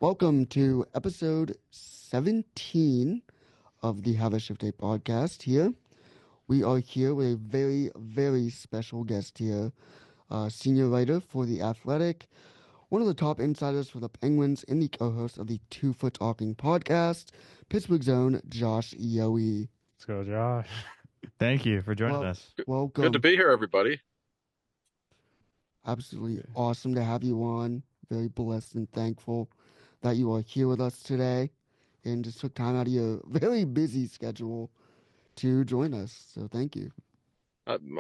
Welcome to episode 17 of the Have a Shift Day podcast here. We are here with a very, very special guest here, senior writer for The Athletic, one of the top insiders for the Penguins, and the co-host of the Two Foot Talking podcast, Pittsburgh's own Josh Yohe. Let's go, Josh. Thank you for joining us. Welcome. Good to be here, everybody. Absolutely awesome to have you on. Very blessed and thankful that you are here with us today and just took time out of your very busy schedule to join us. So thank you.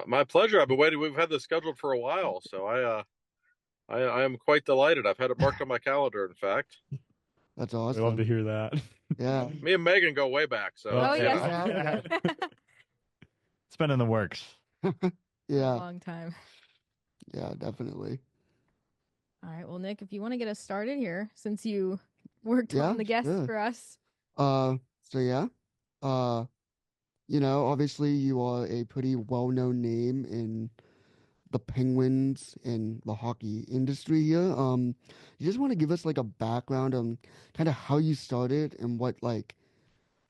My pleasure. I've been waiting. We've had this scheduled for a while, so I am quite delighted. I've had it marked on my calendar, in fact. That's awesome. We love to hear that. Yeah. Me and Megan go way back. So. Oh, yes. It's been in the works. Yeah. A long time. Yeah, definitely. All right. Well, Nick, if you want to get us started here, since you worked on the guests sure. for us. Obviously you are a pretty well-known name in the Penguins and the hockey industry here. You just want to give us like a background on kind of how you started and what like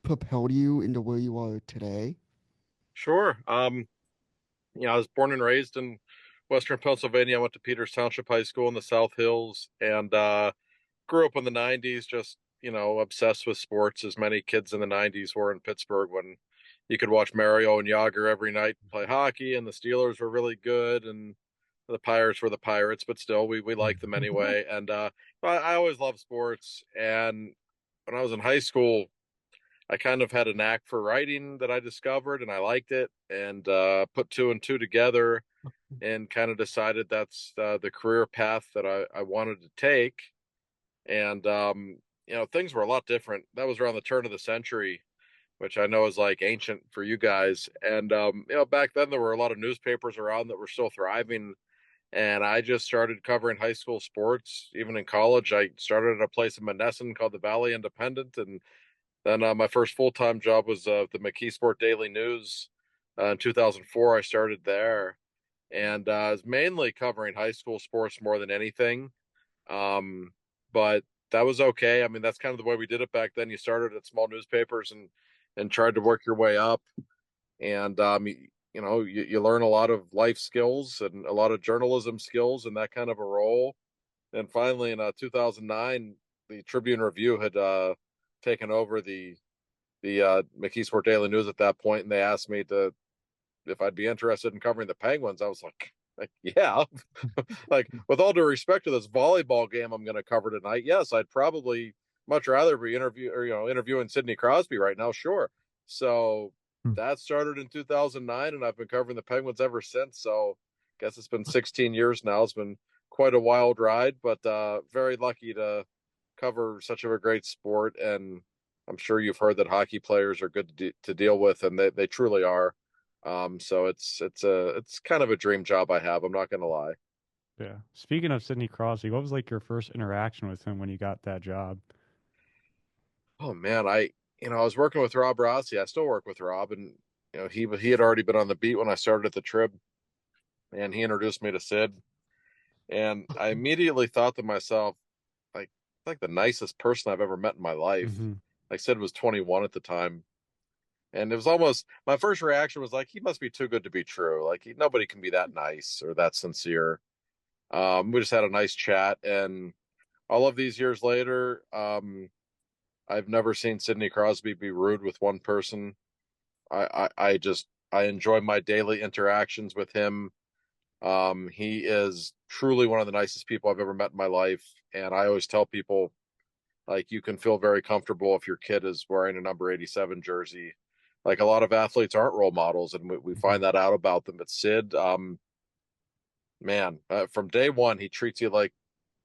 propelled you into where you are today? Sure. I was born and raised in Western Pennsylvania. I went to Peters Township High School in the South Hills and grew up in the 90s, just, obsessed with sports, as many kids in the 90s were in Pittsburgh, when you could watch Mario and Yager every night play hockey, and the Steelers were really good, and the Pirates were the Pirates, but still, we liked them anyway. And I always loved sports. And when I was in high school, I kind of had a knack for writing that I discovered, and I liked it, and put two and two together and kind of decided that's the career path that I wanted to take. And, things were a lot different. That was around the turn of the century, which I know is like ancient for you guys. And, back then there were a lot of newspapers around that were still thriving. And I just started covering high school sports. Even in college, I started at a place in Monessen called the Valley Independent. And then my first full-time job was the McKeesport Daily News. In 2004, I started there. And I was mainly covering high school sports more than anything. But that was okay. I mean, that's kind of the way we did it back then. You started at small newspapers and tried to work your way up. And, you learn a lot of life skills and a lot of journalism skills in that kind of a role. And finally, in 2009, the Tribune Review had taken over the McKeesport Daily News at that point, and they asked me if I'd be interested in covering the Penguins. I was like yeah. Like, with all due respect to this volleyball game I'm going to cover tonight, yes, I'd probably much rather be interviewing Sidney Crosby right now. Sure. So that started in 2009, and I've been covering the Penguins ever since. So I guess it's been 16 years now. It's been quite a wild ride, but very lucky to cover such a great sport. And I'm sure you've heard that hockey players are good to deal with, and they truly are. So it's kind of a dream job I have. I'm not going to lie. Yeah. Speaking of Sidney Crosby, what was like your first interaction with him when you got that job? Oh man, I was working with Rob Rossi. I still work with Rob, and he had already been on the beat when I started at the Trib, and he introduced me to Sid, and I immediately thought to myself, like the nicest person I've ever met in my life. Mm-hmm. Like, Sid was 21 at the time. And it was almost, my first reaction was like, he must be too good to be true. Like, nobody can be that nice or that sincere. We just had a nice chat. And all of these years later, I've never seen Sidney Crosby be rude with one person. I enjoy my daily interactions with him. He is truly one of the nicest people I've ever met in my life. And I always tell people, like, you can feel very comfortable if your kid is wearing a number 87 jersey. Like, a lot of athletes aren't role models, and we find that out about them. But Sid, from day one, he treats you like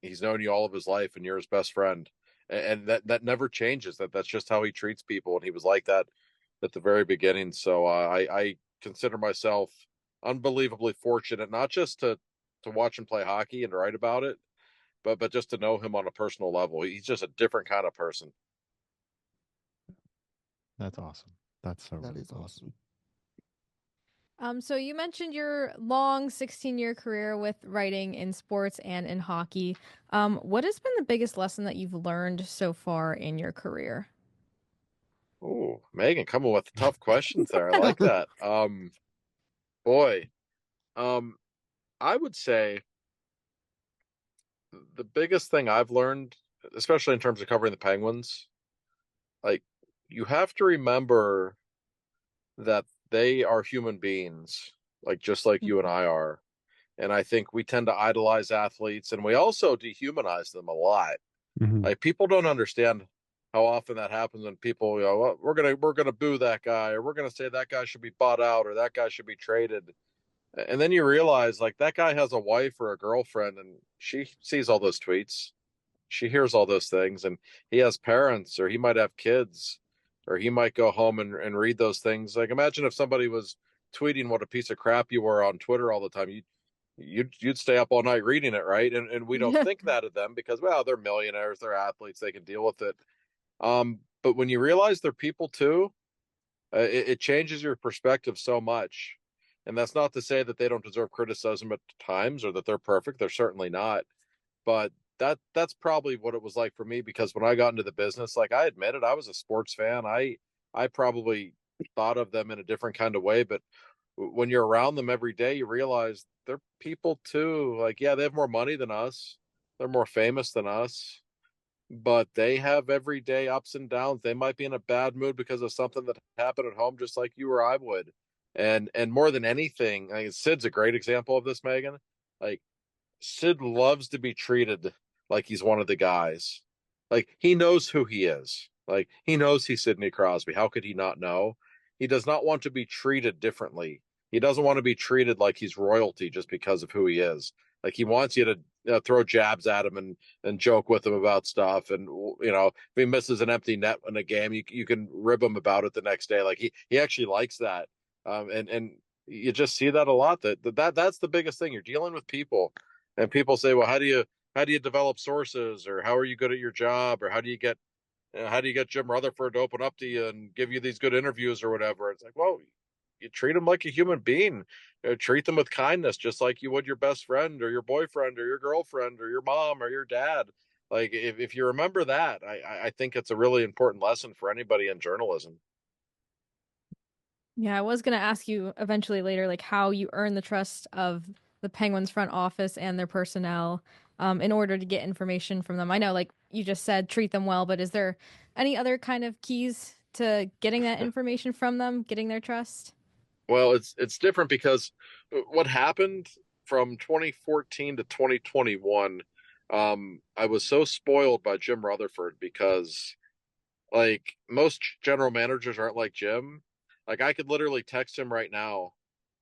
he's known you all of his life, and you're his best friend, and that never changes. That's just how he treats people, and he was like that at the very beginning. So I consider myself unbelievably fortunate, not just to watch him play hockey and write about it, but just to know him on a personal level. He's just a different kind of person. That's awesome. That's so That really is cool. awesome. So you mentioned your long 16-year career with writing in sports and in hockey. What has been the biggest lesson that you've learned so far in your career? Oh, Megan, coming with the tough questions there. I like that. Boy, um, I would say the biggest thing I've learned, especially in terms of covering the Penguins, like you have to remember that they are human beings, like just like you and I are. And I think we tend to idolize athletes and we also dehumanize them a lot. Mm-hmm. Like people don't understand how often that happens when people, well, we're gonna boo that guy, or we're gonna say that guy should be bought out, or that guy should be traded. And then you realize like that guy has a wife or a girlfriend and she sees all those tweets. She hears all those things and he has parents or he might have kids or he might go home and read those things. Like imagine if somebody was tweeting what a piece of crap you were on Twitter all the time. You'd stay up all night reading it, right? And we don't Yeah. think that of them because well, they're millionaires, they're athletes, they can deal with it. But when you realize they're people too, it changes your perspective so much. And that's not to say that they don't deserve criticism at times or that they're perfect. They're certainly not. But that's probably what it was like for me because when I got into the business, like I admitted, I was a sports fan. I probably thought of them in a different kind of way, but when you're around them every day, you realize they're people too. Like, yeah, they have more money than us. They're more famous than us, but they have everyday ups and downs. They might be in a bad mood because of something that happened at home, just like you or I would. And more than anything, I mean, Sid's a great example of this, Megan. Like Sid loves to be treated like he's one of the guys. Like he knows who he is. Like he knows he's Sidney Crosby. How could he not know? He does not want to be treated differently. He doesn't want to be treated like he's royalty just because of who he is. Like he wants you to throw jabs at him and joke with him about stuff. And if he misses an empty net in a game, you can rib him about it the next day. Like he actually likes that. And you just see that a lot. That's the biggest thing. You're dealing with people, and people say, well, how do you develop sources, or how are you good at your job, or how do you get Jim Rutherford to open up to you and give you these good interviews or whatever? It's like, well, you treat them like a human being. Treat them with kindness, just like you would your best friend or your boyfriend or your girlfriend or your mom or your dad. Like if you remember that, I think it's a really important lesson for anybody in journalism. Yeah, I was going to ask you eventually later, like how you earn the trust of the Penguins front office and their personnel in order to get information from them. I know, like you just said, treat them well, but is there any other kind of keys to getting that information from them, getting their trust? Well, it's different because what happened from 2014 to 2021, I was so spoiled by Jim Rutherford because like most general managers aren't like Jim. Like I could literally text him right now,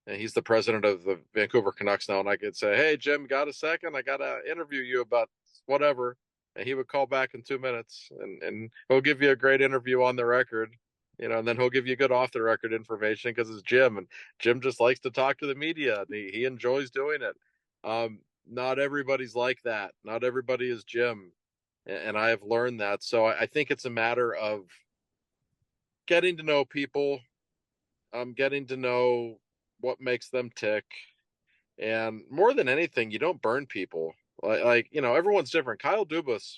and he's the president of the Vancouver Canucks now, and I could say, "Hey Jim, got a second? I gotta interview you about whatever," and he would call back in 2 minutes, and he'll give you a great interview on the record, and then he'll give you good off the record information because it's Jim, and Jim just likes to talk to the media, and he enjoys doing it. Not everybody's like that. Not everybody is Jim, and I have learned that. So I think it's a matter of getting to know people, getting to know what makes them tick, and more than anything, you don't burn people. Everyone's different. Kyle Dubas,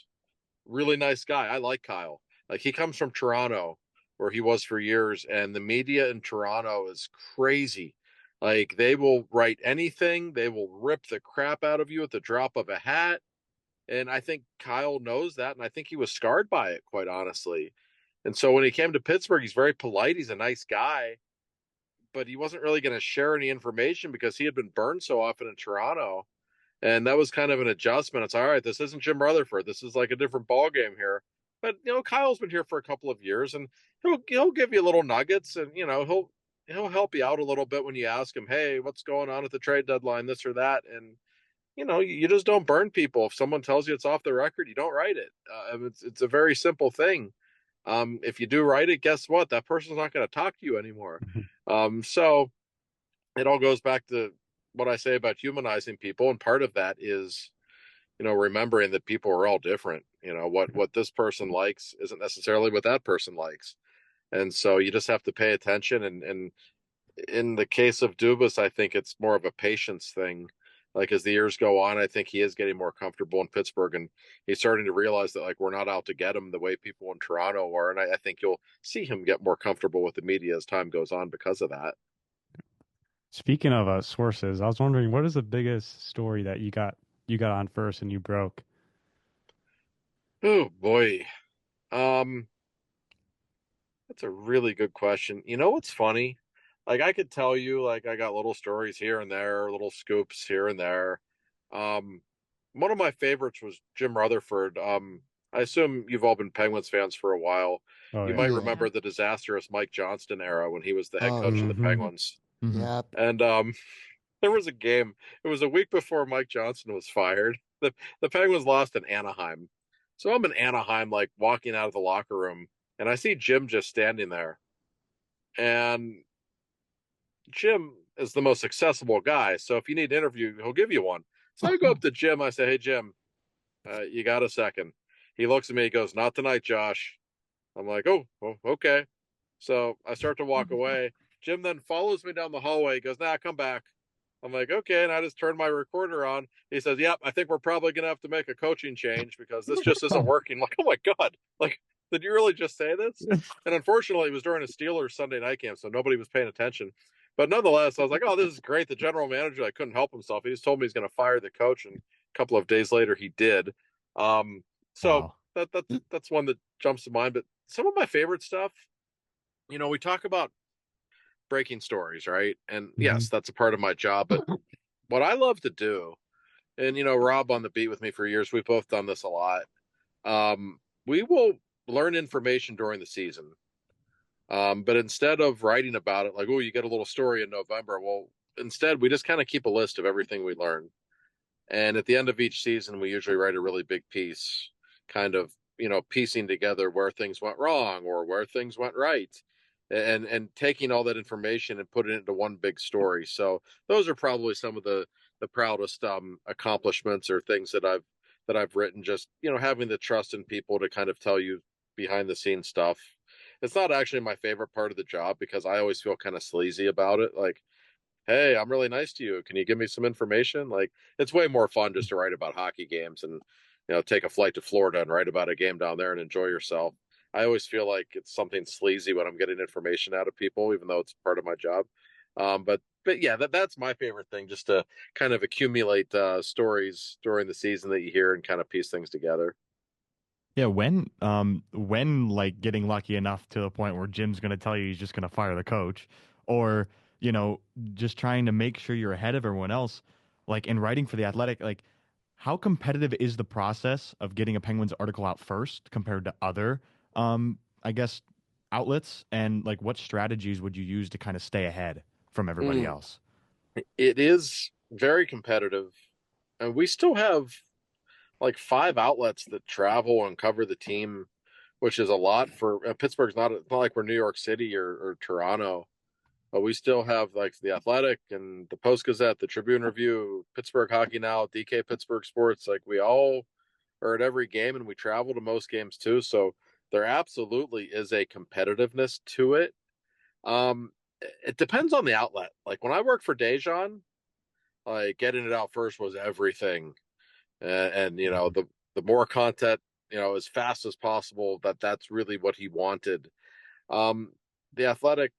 really nice guy. I like Kyle. Like he comes from Toronto, where he was for years, and the media in Toronto is crazy. Like they will write anything, they will rip the crap out of you at the drop of a hat. And I think Kyle knows that, and I think he was scarred by it, quite honestly. And so when he came to Pittsburgh, he's very polite. He's a nice guy, but he wasn't really going to share any information because he had been burned so often in Toronto. And that was kind of an adjustment. It's all right. This isn't Jim Rutherford. This is like a different ball game here. But Kyle's been here for a couple of years, and he'll give you little nuggets, and he'll help you out a little bit when you ask him, hey, what's going on at the trade deadline, this or that, and you just don't burn people. If someone tells you it's off the record, you don't write it. It's a very simple thing. If you do write it, guess what? That person's not going to talk to you anymore. So it all goes back to what I say about humanizing people, and part of that is remembering that people are all different. What this person likes isn't necessarily what that person likes, and so you just have to pay attention and in the case of Dubas, I think it's more of a patience thing. Like as the years go on, I think he is getting more comfortable in Pittsburgh, and he's starting to realize that like we're not out to get him the way people in Toronto are. And I think you'll see him get more comfortable with the media as time goes on because of that. Speaking of sources, I was wondering what is the biggest story that you got on first and you broke? Oh boy, um, that's a really good question. You know what's funny? Like I could tell you, like I got little stories here and there, little scoops here and there. Um, One of my favorites was Jim Rutherford. I assume you've all been Penguins fans for a while. Oh You yeah. might Yeah. remember the disastrous Mike Johnston era when he was the head Oh coach of yeah. the Mm-hmm. Penguins. Mm-hmm. Yep. And there was a game. It was a week before Mike Johnston was fired. The Penguins lost in Anaheim. So I'm in Anaheim, like walking out of the locker room, and I see Jim just standing there. And Jim is the most accessible guy. So if you need an interview, he'll give you one. So I go up to Jim. I say, "Hey, Jim, you got a second?" He looks at me. He goes, "Not tonight, Josh." I'm like, "Oh, okay." So I start to walk away. Jim then follows me down the hallway. He goes, "Nah, come back." I'm like, "Okay." And I just turned my recorder on. He says, "Yep, I think we're probably going to have to make a coaching change because this just isn't working." I'm like, "Oh my God. Like, did you really just say this?" And unfortunately, it was during a Steelers Sunday night game, so nobody was paying attention. But nonetheless, I was like, "Oh, this is great." The general manager, I couldn't help himself. He just told me he's going to fire the coach, and a couple of days later, he did. So Wow. that's one that jumps to mind. But some of my favorite stuff, we talk about breaking stories, right? And Mm-hmm. yes, that's a part of my job. But what I love to do, and Rob on the beat with me for years, we've both done this a lot. We will learn information during the season. But instead of writing about it, like, oh, you get a little story in November, well, instead we just kind of keep a list of everything we learn. And at the end of each season, we usually write a really big piece, kind of, piecing together where things went wrong or where things went right, and taking all that information and putting it into one big story. So those are probably some of the proudest accomplishments or things that I've written. Just having the trust in people to kind of tell you behind the scenes stuff. It's not actually my favorite part of the job because I always feel kind of sleazy about it. Like, hey, I'm really nice to you. Can you give me some information? Like, it's way more fun just to write about hockey games and, take a flight to Florida and write about a game down there and enjoy yourself. I always feel like it's something sleazy when I'm getting information out of people, even though it's part of my job. But yeah, that's my favorite thing, just to kind of accumulate stories during the season that you hear and kind of piece things together. Yeah, when like getting lucky enough to the point where Jim's going to tell you he's just going to fire the coach, or just trying to make sure you're ahead of everyone else, like in writing for the Athletic, like how competitive is the process of getting a Penguins article out first compared to other, I guess, outlets, and like what strategies would you use to kind of stay ahead from everybody Mm. else? It is very competitive, and we still have like 5 outlets that travel and cover the team, which is a lot for Pittsburgh's. Not like we're New York City or Toronto, but we still have like the Athletic and the Post Gazette, the Tribune Review, Pittsburgh Hockey Now, DK Pittsburgh Sports. Like we all are at every game, and we travel to most games too. So there absolutely is a competitiveness to it. Um, it depends on the outlet. Like when I worked for Dejan, like getting it out first was everything, and the more content, as fast as possible. That's really what he wanted. Um, the Athletic,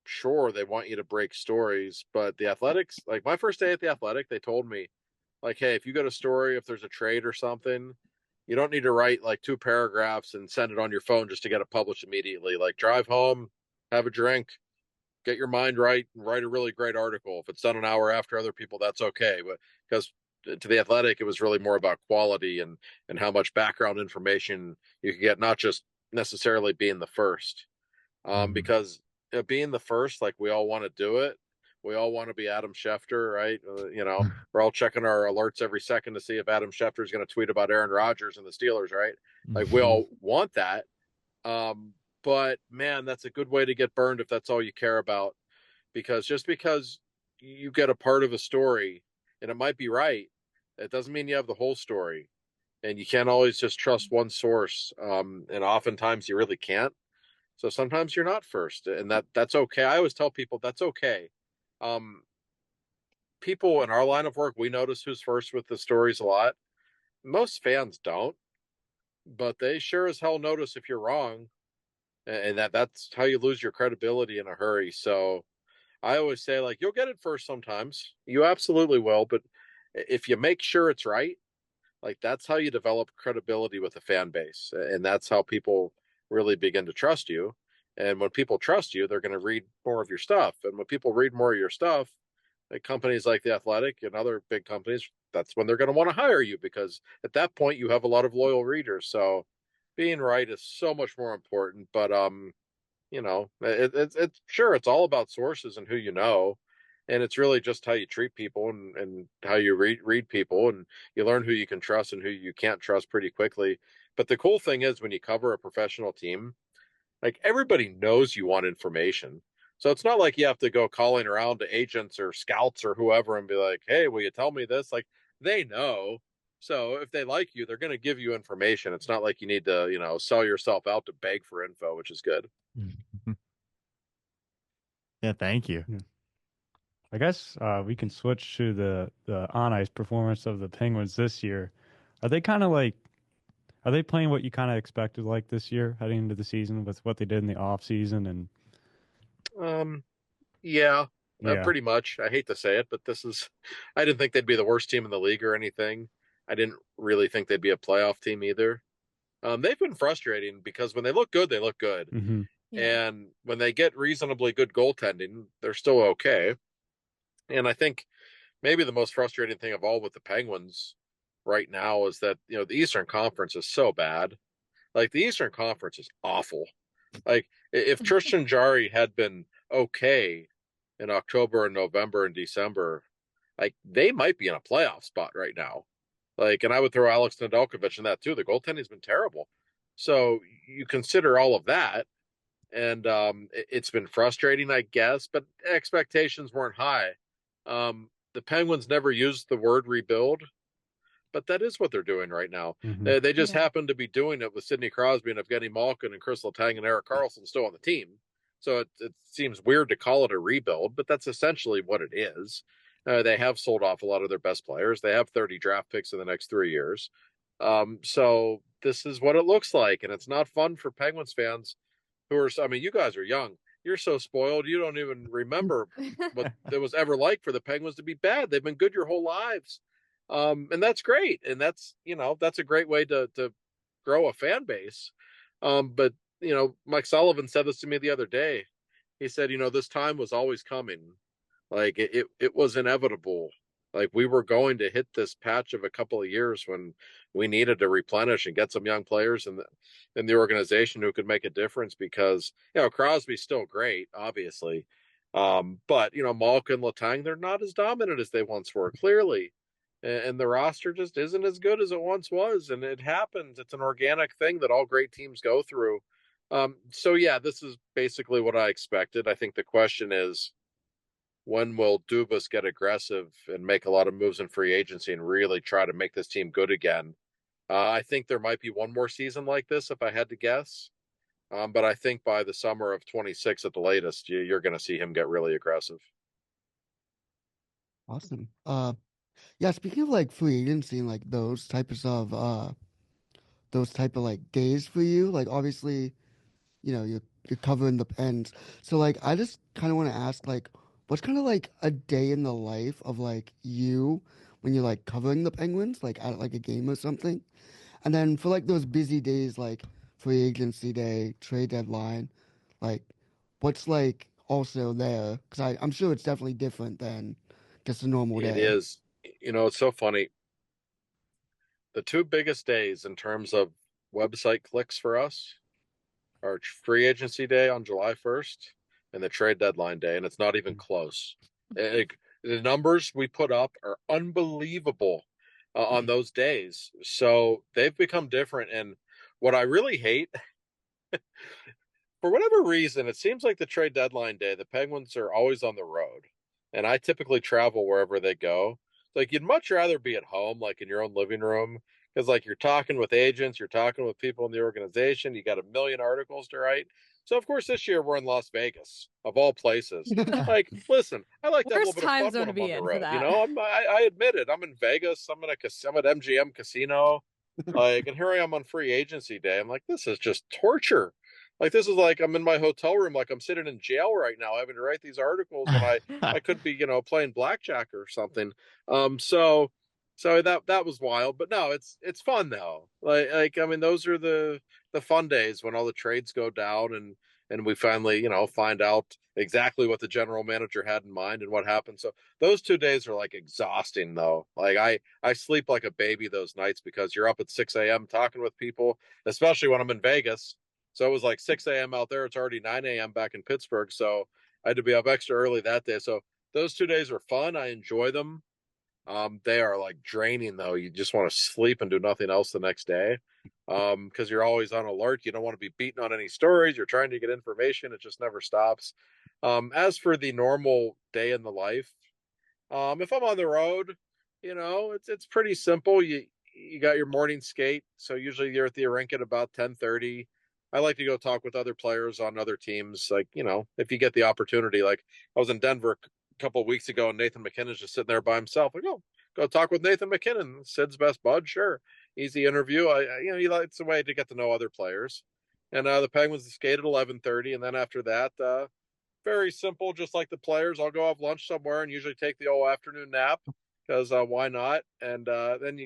sure, they want you to break stories, but the Athletics, like my first day at the Athletic, they told me, like, hey, if you get a story, if there's a trade or something, you don't need to write like 2 paragraphs and send it on your phone just to get it published immediately. Like, drive home, have a drink, get your mind right, and write a really great article. If it's done an hour after other people, that's okay. But because to the Athletic, it was really more about quality and how much background information you could get, not just necessarily being the first. Mhm. Because being the first, like we all want to do it. We all want to be Adam Schefter, right? We're all checking our alerts every second to see if Adam Schefter is going to tweet about Aaron Rodgers and the Steelers, right? Like we Mm-hmm. all want that. Um, but man, that's a good way to get burned if that's all you care about. Because just because you get a part of a story and it might be right, it doesn't mean you have the whole story. And you can't always just trust one source. And oftentimes you really can't. So sometimes you're not first, and that's okay. I always tell people that's okay. Um, People in our line of work, we notice who's first with the stories a lot. Most fans don't, but they sure as hell notice if you're wrong, and that's how you lose your credibility in a hurry. So I always say, like, you'll get it first sometimes. You absolutely will, but if you make sure it's right, like that's how you develop credibility with a fan base, and that's how people really begin to trust you. And when people trust you, they're going to read more of your stuff. And when people read more of your stuff, like companies like the Athletic and other big companies, that's when they're going to want to hire you, because at that point you have a lot of loyal readers. So being right is so much more important. But it's sure it's all about sources and who you know, and it's really just how you treat people and how you read people, and you learn who you can trust and who you can't trust pretty quickly. But the cool thing is, when you cover a professional team, like, everybody knows you want information. So it's not like you have to go calling around to agents or scouts or whoever and be like, hey, will you tell me this? Like, they know. So if they like you, they're going to give you information. It's not like you need to, sell yourself out to beg for info, which is good. Yeah, thank you. I guess we can switch to the on ice performance of the Penguins this year. Are they kind of like, are they playing what you kind of expected like this year heading into the season with what they did in the off season? And Yeah, yeah, pretty much. I hate to say it, but I didn't think they'd be the worst team in the league or anything. I didn't really think they'd be a playoff team either. They've been frustrating because when they look good, they look good. mm-hmm. Yeah. And when they get reasonably good goaltending, they're still okay. And I think maybe the most frustrating thing of all with the Penguins right now is that, the Eastern Conference is so bad. Like, the Eastern Conference is awful. Like, if Tristan Jarry had been okay in October and November and December, like, they might be in a playoff spot right now. Like, and I would throw Alex Nedeljkovic in that too. The goaltending's been terrible. So you consider all of that, and it's been frustrating, I guess, but expectations weren't high. The Penguins never used the word rebuild, but that is what they're doing right now. Mm-hmm. They just happen to be doing it with Sidney Crosby and Evgeny Malkin and Chris Letang and Erik Karlsson still on the team. So it seems weird to call it a rebuild, but that's essentially what it is. They have sold off a lot of their best players. They have 30 draft picks in the next 3 years. So this is what it looks like, and it's not fun for Penguins fans who are. I mean, you guys are young. You're so spoiled. You don't even remember what it was ever like for the Penguins to be bad. They've been good your whole lives. And that's great. And that's a great way to grow a fan base. But Mike Sullivan said this to me the other day. He said, this time was always coming. Like, it was inevitable. Like, we were going to hit this patch of a couple of years when we needed to replenish and get some young players in the organization who could make a difference, because Crosby's still great, obviously. But Malkin, Letang, they're not as dominant as they once were, clearly. And the roster just isn't as good as it once was, and it happens. It's an organic thing that all great teams go through. So yeah, this is basically what I expected. I think the question is, when will Dubas get aggressive and make a lot of moves in free agency and really try to make this team good again? I think there might be one more season like this, if I had to guess. But I think by the summer of 26 at the latest, you're going to see him get really aggressive. Awesome. Yeah, speaking of like free agency and like those type of like days for you, like obviously, you're covering the Pens. So like I just kind of want to ask like what's kind of like a day in the life of like you when you're like covering the Penguins, like at like a game or something? And then for like those busy days like free agency day, trade deadline, like what's like also there? Because I'm sure it's definitely different than just a normal It day. is. It's so funny. The two biggest days in terms of website clicks for us are free agency day on July 1st and the trade deadline day, and it's not even close. The numbers we put up are unbelievable on those days. So they've become different. And what I really hate, for whatever reason, it seems like the trade deadline day, the Penguins are always on the road. And I typically travel wherever they go. Like, you'd much rather be at home, like in your own living room, because like you're talking with agents, you're talking with people in the organization, you got a million articles to write. So of course this year we're in Las Vegas, of all places. Like, listen, I like to have a Worst little bit of time fun zone when to I'm be on the in for road. You that. know, I admit it. I'm in Vegas. I'm at MGM Casino. Like, and here I am on free agency day. I'm like, this is just torture. Like, this is like I'm in my hotel room, like I'm sitting in jail right now, having to write these articles when I could be, playing blackjack or something. So that was wild, but no, it's fun though. Like I mean, those are the fun days when all the trades go down and we finally, find out exactly what the general manager had in mind and what happened. So those 2 days are like exhausting though. Like I sleep like a baby those nights because you're up at 6 a.m. talking with people, especially when I'm in Vegas. So it was like 6 a.m. out there. It's already 9 a.m. back in Pittsburgh. So I had to be up extra early that day. So those 2 days are fun. I enjoy them. They are like draining though. You just want to sleep and do nothing else the next day. Because you're always on alert. You don't want to be beaten on any stories. You're trying to get information. It just never stops. As for the normal day in the life, if I'm on the road, it's pretty simple. You got your morning skate, so usually you're at the rink at about 10:30. I like to go talk with other players on other teams, like if you get the opportunity. Like I was in Denver a couple of weeks ago, and Nathan McKinnon's just sitting there by himself. Like, oh, go talk with Nathan McKinnon, Sid's best bud. Sure, easy interview. It's a way to get to know other players. And the Penguins skate at 11:30, and then after that, very simple, just like the players. I'll go have lunch somewhere and usually take the old afternoon nap because why not? And then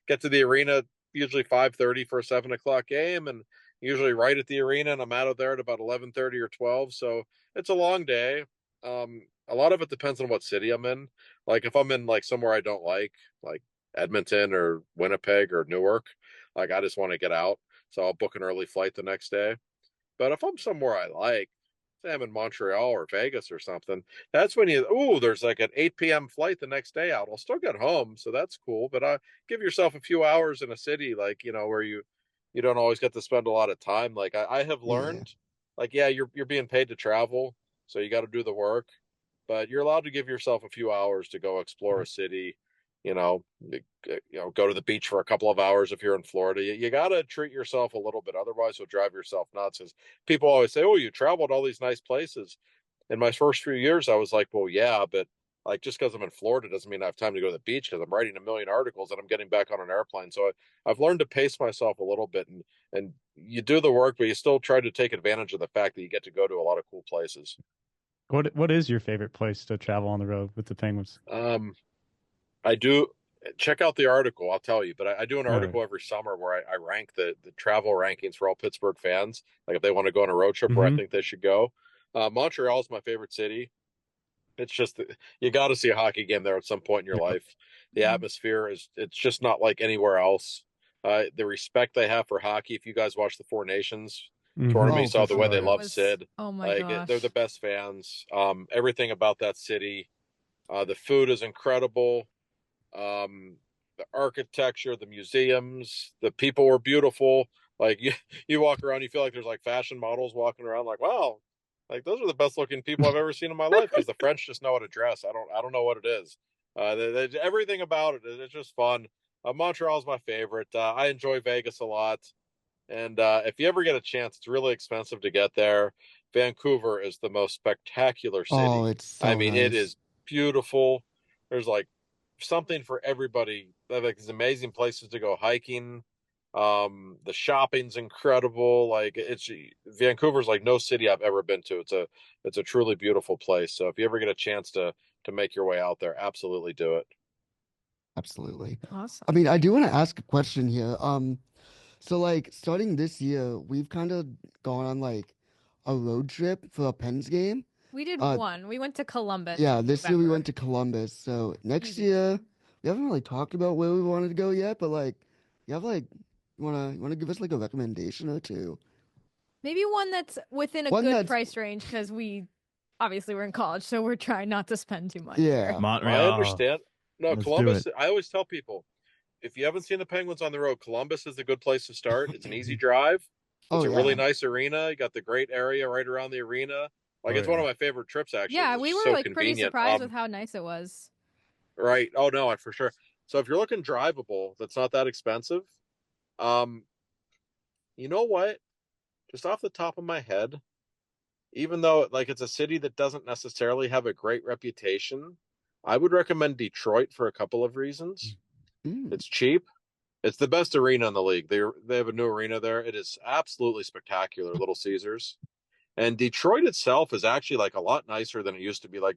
get to the arena usually 5:30 for a 7 o'clock game, and usually right at the arena, and I'm out of there at about 11:30 or 12. So it's a long day. A lot of it depends on what city I'm in. Like if I'm in like somewhere I don't like Edmonton or Winnipeg or Newark, like I just want to get out, so I'll book an early flight the next day. But if I'm somewhere I like, say I'm in Montreal or Vegas or something, that's when there's like an 8 p.m. flight the next day out. I'll still get home, so that's cool. But give yourself a few hours in a city, like, where you don't always get to spend a lot of time. Like I have Yeah. learned, like, yeah, you're being paid to travel, so you got to do the work, but you're allowed to give yourself a few hours to go explore a city, you know, go to the beach for a couple of hours if you're in Florida. You got to treat yourself a little bit. Otherwise, you'll drive yourself nuts. As people always say, oh, you traveled all these nice places. In my first few years, I was like, well, yeah, but like just because I'm in Florida doesn't mean I have time to go to the beach because I'm writing a million articles and I'm getting back on an airplane. So I've learned to pace myself a little bit, and you do the work, but you still try to take advantage of the fact that you get to go to a lot of cool places. What is your favorite place to travel on the road with the Penguins? I do check out the article. I'll tell you, but I do an All right. article every summer where I rank the travel rankings for all Pittsburgh fans. Like if they want to go on a road trip where I Mm-hmm. think they should go. Montreal is my favorite city. It's just you got to see a hockey game there at some point in your Yep. life. The atmosphere it's just not like anywhere else. The respect they have for hockey. If you guys watch the Four Nations Mm-hmm. tournament, Oh, you saw for the way they sure. love Sid. Oh my Like they're the gosh. best fans. Everything about that city. The food is incredible. The architecture, the museums, the people were beautiful. Like you walk around, you feel like there's like fashion models walking around. Like wow, like those are the best looking people I've ever seen in my life because the French just know how to dress. I don't know what it is. Everything about it's just fun. Montreal's my favorite. I enjoy Vegas a lot, and if you ever get a chance, it's really expensive to get there. Vancouver is the most spectacular Oh, city. it's I so mean, it nice. is beautiful. There's like something for everybody. They have like these amazing places to go hiking. The shopping's incredible. Like it's Vancouver's like no city I've ever been to. It's a truly beautiful place. So if you ever get a chance to make your way out there, absolutely do it. Absolutely. Awesome. I mean, I do want to ask a question here. So like starting this year, we've kind of gone on like a road trip for a Pens game. We did Uh, one. We went to Columbus yeah, in this year we November. went to Columbus. So next Easy year, game. we haven't really talked about where we wanted to go yet, but like, you have like, you wanna give us like a recommendation or two? Maybe one that's within a One good that's price range because we obviously we're in college, so we're trying not to spend too much here. yeah. I Montreal. understand. No, Let's do Columbus. it. I always tell people if you haven't seen the Penguins on the road, Columbus is a good place to start. It's an easy drive. Oh It's a really yeah. nice arena. You got the great area right around the arena. Like Oh it's one yeah. of my favorite trips actually Yeah, because it's we just were so like pretty convenient. surprised with how nice it was. Right. Oh no, I for sure. So if you're looking drivable, that's not that expensive. Um, you know what? Just off the top of my head, even though like it's a city that doesn't necessarily have a great reputation, I would recommend Detroit for a couple of reasons. It's cheap. It's the best arena in the league. They have a new arena there. It is absolutely spectacular, Little Caesars. And Detroit itself is actually like a lot nicer than it used to be. Like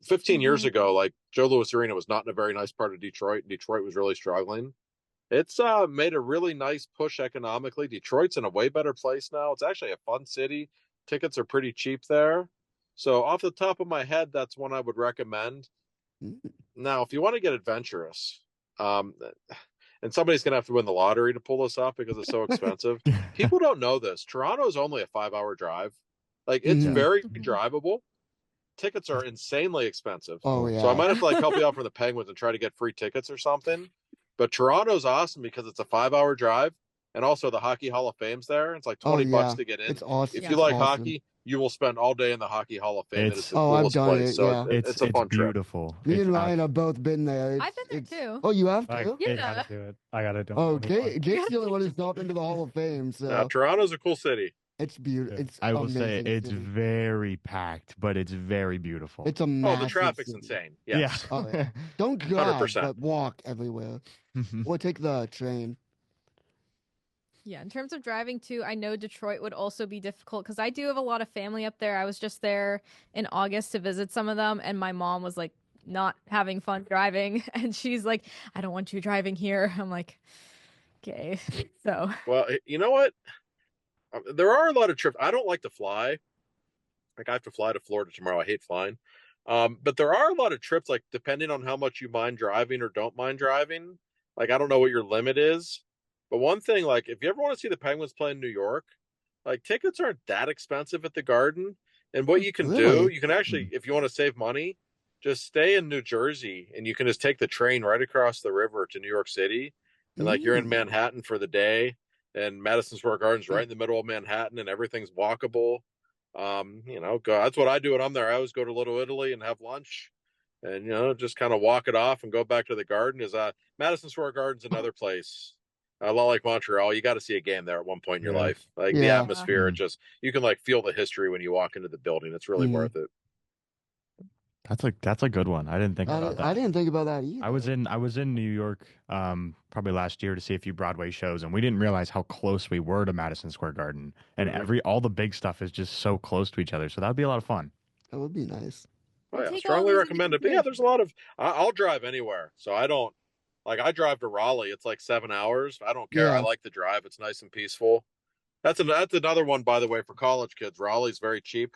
15 years ago, like Joe Louis Arena was not in a very nice part of Detroit. Detroit was really struggling. It's made a really nice push economically. Detroit's in a way better place now. It's actually a fun city. Tickets are pretty cheap there. So off the top of my head, that's one I would recommend. Now, if you want to get adventurous, and somebody's going to have to win the lottery to pull this off because it's so expensive. People don't know this. Toronto is only a 5-hour drive. Like, it's very drivable. Tickets are insanely expensive. Oh, yeah. So I might have to like help you out for the Penguins and try to get free tickets or something. But Toronto's awesome because it's a 5-hour drive, and also the Hockey Hall of Fame's there. It's like $20 to get in. It's awesome. If you like hockey, you will spend all day in the Hockey Hall of Fame. It's the I've coolest done place. it, So it's a fun beautiful. Me and Ryan have both been there. I've been there too. Oh, you have to? I gotta do it. I gotta do it. Okay, Jake's the only one who's not into the Hall of Fame. So Toronto's a cool city. It's beautiful. It's I will say amazing it's city. very packed, but it's very beautiful. It's a massive the traffic's city. insane. Yeah. Yes. Oh, yeah. Don't drive, 100%. but walk everywhere. Or take the train. Yeah, in terms of driving too, I know Detroit would also be difficult because I do have a lot of family up there. I was just there in August to visit some of them, and my mom was like not having fun driving, and she's like, "I don't want you driving here." I'm like, "Okay." So, well, you know what? There are a lot of trips. I don't like to fly. Like I have to fly to Florida tomorrow. I hate flying. But there are a lot of trips, like depending on how much you mind driving or don't mind driving. Like I don't know what your limit is. But one thing, like if you ever want to see the Penguins play in New York, like tickets aren't that expensive at the Garden. And what you can do, you can actually, if you want to save money, just stay in New Jersey and you can just take the train right across the river to New York City. And like you're in Manhattan for the day, and Madison Square Garden's right in the middle of Manhattan, and everything's walkable. That's what I do when I'm there. I always go to Little Italy and have lunch, and just kind of walk it off and go back to the Garden. Is Madison Square Garden's another place. A lot like Montreal, you got to see a game there at one point in your life. Like the atmosphere, you can like feel the history when you walk into the building. It's really worth it. That's a good one. I didn't think about that. I didn't think about that either. I was in New York probably last year to see a few Broadway shows, and we didn't realize how close we were to Madison Square Garden. And all the big stuff is just so close to each other. So that would be a lot of fun. That would be nice. Oh, yeah, strongly recommend it. But yeah, there's a lot of I'll drive anywhere. So I don't I drive to Raleigh. It's like 7 hours. I don't care. I like the drive. It's nice and peaceful. That's another one, by the way, for college kids. Raleigh's very cheap.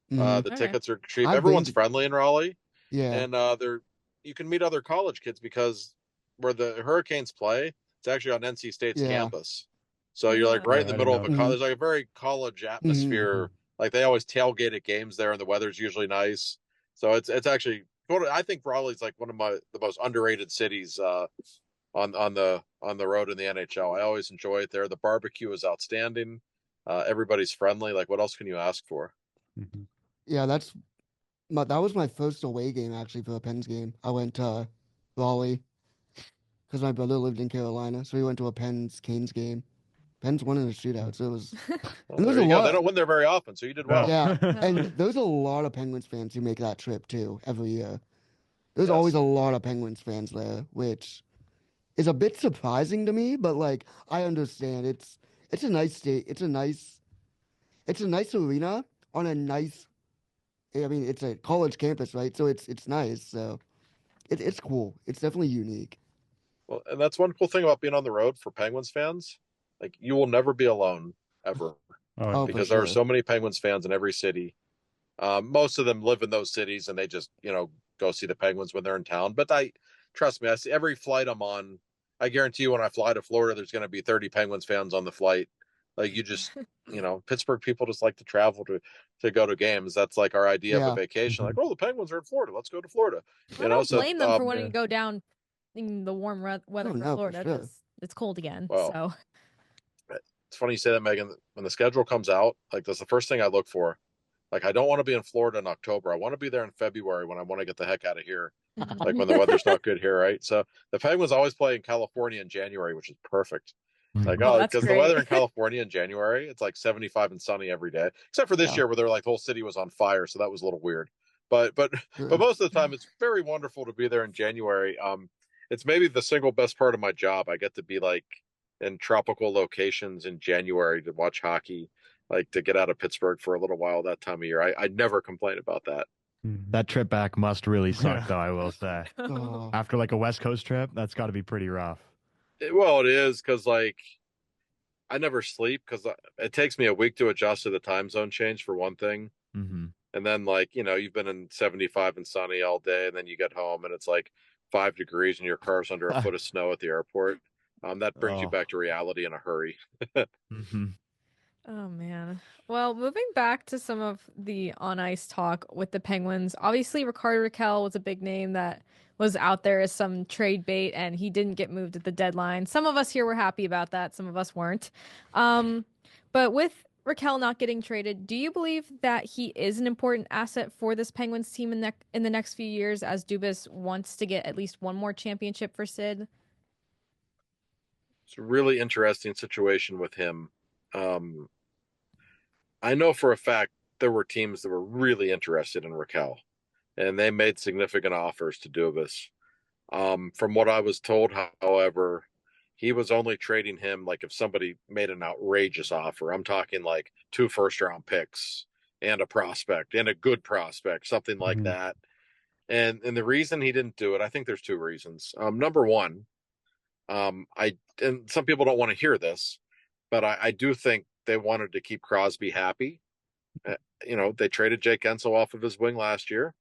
The tickets are cheap. Everyone's friendly in Raleigh. Yeah. And you can meet other college kids because where the Hurricanes play, it's actually on NC State's campus. So you're like right in the middle of a college. There's like a very college atmosphere. Like they always tailgate at games there, and the weather's usually nice. So it's actually, I think Raleigh's like one of the most underrated cities on the road in the NHL. I always enjoy it there. The barbecue is outstanding. Everybody's friendly. Like what else can you ask for? Yeah, that was my first away game actually for a Pens game. I went to Raleigh because my brother lived in Carolina, so we went to a Canes game. Pens won in a shootout, so it was. Well, there you go. They don't win there very often, so you did well. Yeah, and there's a lot of Penguins fans who make that trip too every year. There's always a lot of Penguins fans there, which is a bit surprising to me, but like I understand. It's a nice state. It's a nice arena on a nice. I mean, it's a college campus, right? So it's nice. So it's cool. It's definitely unique. Well, and that's one cool thing about being on the road for Penguins fans. Like you will never be alone ever, because there are so many Penguins fans in every city. Most of them live in those cities, and they just go see the Penguins when they're in town. But trust me, I see every flight I'm on. I guarantee you, when I fly to Florida, there's going to be 30 Penguins fans on the flight. Like you just, Pittsburgh people just like to travel to go to games. That's like our idea of a vacation. Like, oh, the Penguins are in Florida. Let's go to Florida. I don't blame them for wanting to go down in the warm weather for Florida because it's cold again. Well, so it's funny you say that, Megan. When the schedule comes out, like that's the first thing I look for. Like I don't want to be in Florida in October. I want to be there in February when I want to get the heck out of here. Like when the weather's not good here, right? So the Penguins always play in California in January, which is perfect. Like, Oh, oh, that's because the weather in great. California in January, it's like 75 and sunny every day, except for this Yeah. year where they're like the whole city was on fire, so that was a little weird. But Yeah. most of the time, it's very wonderful to be there in January. It's maybe the single best part of my job. I get to be like in tropical locations in January to watch hockey, like to get out of Pittsburgh for a little while that time of year. I never complain about that. That trip back must really suck, Yeah. though, I will say. Oh, After like a West Coast trip, that's got to be pretty rough. Well, it is because like I never sleep because it takes me a week to adjust to the time zone change for one thing. Mm-hmm. And then like, you've been in 75 and sunny all day and then you get home and it's like 5 degrees and your car's under a foot of snow at the airport. That brings you Oh. back to reality in a hurry. Mm-hmm. Oh man. Well, moving back to some of the on ice talk with the Penguins, obviously Ricardo Raquel was a big name that was out there as some trade bait, and he didn't get moved at the deadline. Some of us here were happy about that, some of us weren't. Um, but with Raquel not getting traded, do you believe that he is an important asset for this Penguins team in the next few years, as Dubas wants to get at least one more championship for Sid? It's a really interesting situation with him. Um, I know for a fact there were teams that were really interested in Raquel and they made significant offers to Dubas. From what I was told, however, he was only trading him like if somebody made an outrageous offer. I'm talking like 2 first-round picks and a prospect and a good prospect, something like Mhm. that. And the reason he didn't do it, I think there's two reasons. Number one, I and some people don't want to hear this, but I do think they wanted to keep Crosby happy. They traded Jake Ensel off of his wing last year.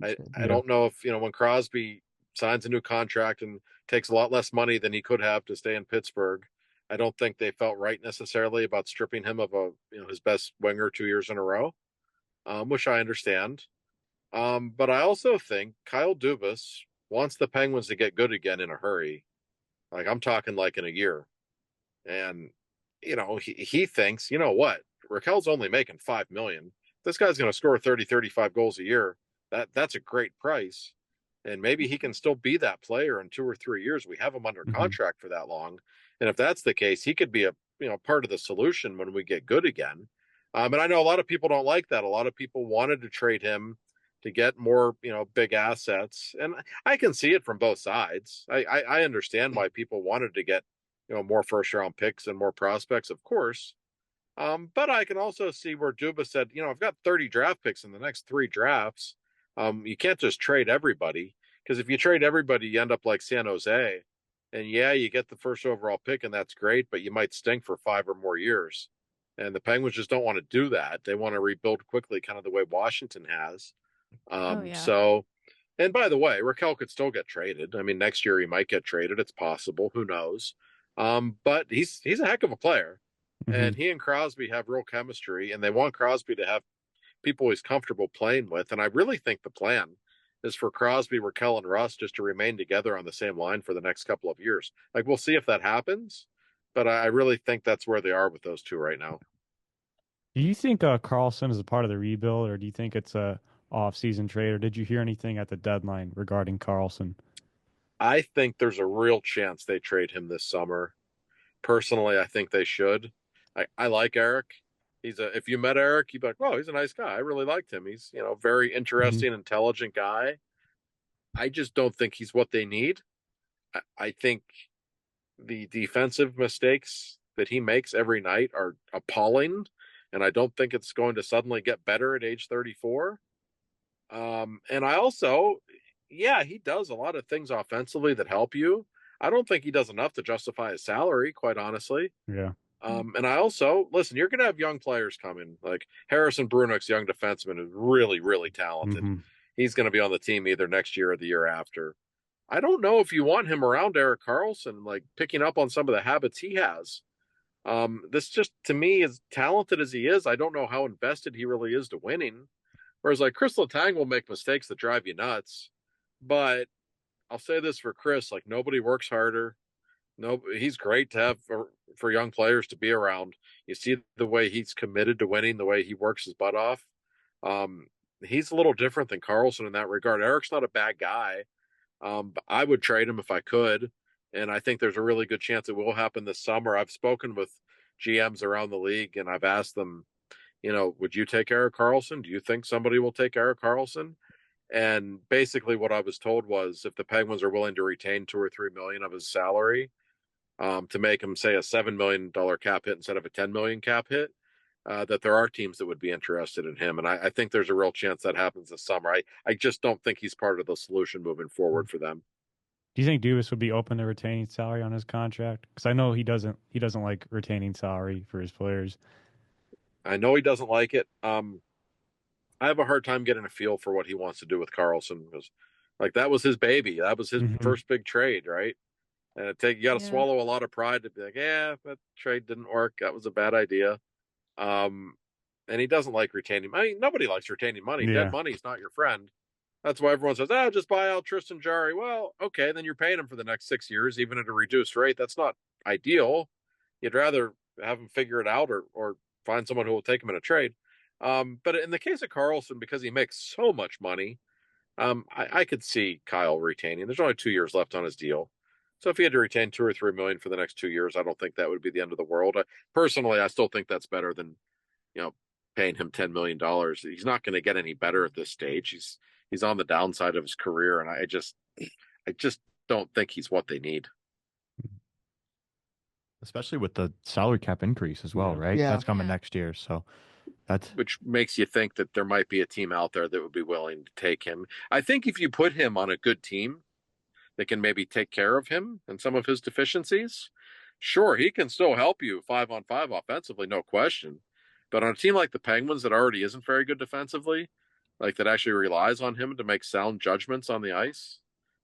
I Yeah. don't know if when Crosby signs a new contract and takes a lot less money than he could have to stay in Pittsburgh. I don't think they felt right necessarily about stripping him of his best winger 2 years in a row, which I understand. But I also think Kyle Dubas wants the Penguins to get good again in a hurry. Like I'm talking like in a year, and he thinks what Raquel's only making 5 million. This guy's going to score 30-35 goals a year. That's a great price, and maybe he can still be that player in 2 or 3 years. We have him under Mhm. contract for that long, and if that's the case, he could be a part of the solution when we get good again. And I know a lot of people don't like that. A lot of people wanted to trade him to get more big assets, and I can see it from both sides. I understand why people wanted to get more first round picks and more prospects, of course. But I can also see where Duba said, I've got 30 draft picks in the next 3 drafts. You can't just trade everybody because if you trade everybody, you end up like San Jose. And yeah, you get the first overall pick, and that's great, but you might stink for 5 or more years. And the Penguins just don't want to do that. They want to rebuild quickly, kind of the way Washington has. Oh yeah. So, and by the way, Raquel could still get traded. I mean, next year he might get traded. It's possible. Who knows? But he's a heck of a player, and Mhm. he and Crosby have real chemistry, and they want Crosby to have people he's comfortable playing with. And I really think the plan is for Crosby, Raquel, and Russ just to remain together on the same line for the next couple of years. Like we'll see if that happens, but I really think that's where they are with those two right now. Do you think Carlson is a part of the rebuild, or do you think it's a off-season trade, or did you hear anything at the deadline regarding Carlson? I think there's a real chance they trade him this summer. Personally, I think they should. I like Eric. If you met Eric, you'd be like, "Oh, he's a nice guy. I really liked him. He's very Mhm. interesting, intelligent guy." I just don't think he's what they need. I think the defensive mistakes that he makes every night are appalling, and I don't think it's going to suddenly get better at age 34. And I also, yeah, he does a lot of things offensively that help you. I don't think he does enough to justify his salary, quite honestly. Yeah. And I also listen. You're going to have young players coming, like Harrison Brunick's young defenseman is really, really talented. Mhm. He's going to be on the team either next year or the year after. I don't know if you want him around Eric Carlson, like picking up on some of the habits he has. This just to me, as talented as he is, I don't know how invested he really is to winning. Whereas like Chris Letang will make mistakes that drive you nuts, but I'll say this for Chris: like nobody works harder. No, he's great to have for young players to be around. You see the way he's committed to winning, the way he works his butt off. Um, he's a little different than Carlson in that regard. Eric's not a bad guy. But I would trade him if I could. And I think there's a really good chance it will happen this summer. I've spoken with GMs around the league, and I've asked them, would you take Erik Karlsson? Do you think somebody will take Erik Karlsson? And basically, what I was told was if the Penguins are willing to retain $2 or $3 million of his salary, to make him say a $7 million cap hit instead of a $10 million cap hit, that there are teams that would be interested in him. And I think there's a real chance that happens this summer. I just don't think he's part of the solution moving forward for them. Do you think Dubas would be open to retaining salary on his contract? Because I know he doesn't like retaining salary for his players. I know he doesn't like it. I have a hard time getting a feel for what he wants to do with Karlsson, because that was his baby. That was his first big trade, right? And you got to swallow a lot of pride to be like, yeah, that trade didn't work. That was a bad idea. And he doesn't like retaining. I mean, nobody likes retaining money. Yeah. Dead money is not your friend. That's why everyone says, just buy out Tristan Jarry. Well, okay, then you're paying him for the next 6 years, even at a reduced rate. That's not ideal. You'd rather have him figure it out or find someone who will take him in a trade. But in the case of Karlsson, because he makes so much money, I could see Kyle retaining. There's only 2 years left on his deal. So if he had to retain $2 or $3 million for the next 2 years, I don't think that would be the end of the world. Personally, I still think that's better than, paying him $10 million. He's not going to get any better at this stage. He's on the downside of his career, and I just don't think he's what they need. Especially with the salary cap increase as well, right? Yeah. That's coming next year, so which makes you think that there might be a team out there that would be willing to take him. I think if you put him on a good team that can maybe take care of him and some of his deficiencies, sure, he can still help you 5-on-5 offensively, no question. But on a team like the Penguins that already isn't very good defensively, that actually relies on him to make sound judgments on the ice.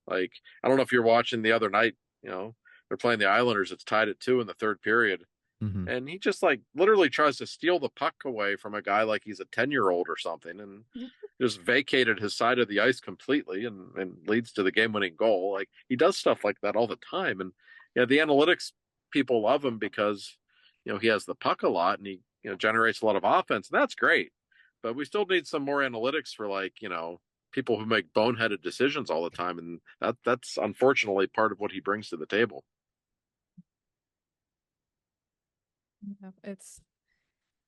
I don't know if you're watching the other night, they're playing the Islanders. It's tied at 2 in the third period. Mm-hmm. And he just literally tries to steal the puck away from a guy like he's a 10-year-old or something, and just vacated his side of the ice completely and leads to the game-winning goal. He does stuff like that all the time. And the analytics people love him because, he has the puck a lot and he, generates a lot of offense. And that's great. But we still need some more analytics for people who make boneheaded decisions all the time. And that's unfortunately part of what he brings to the table. Yeah, it's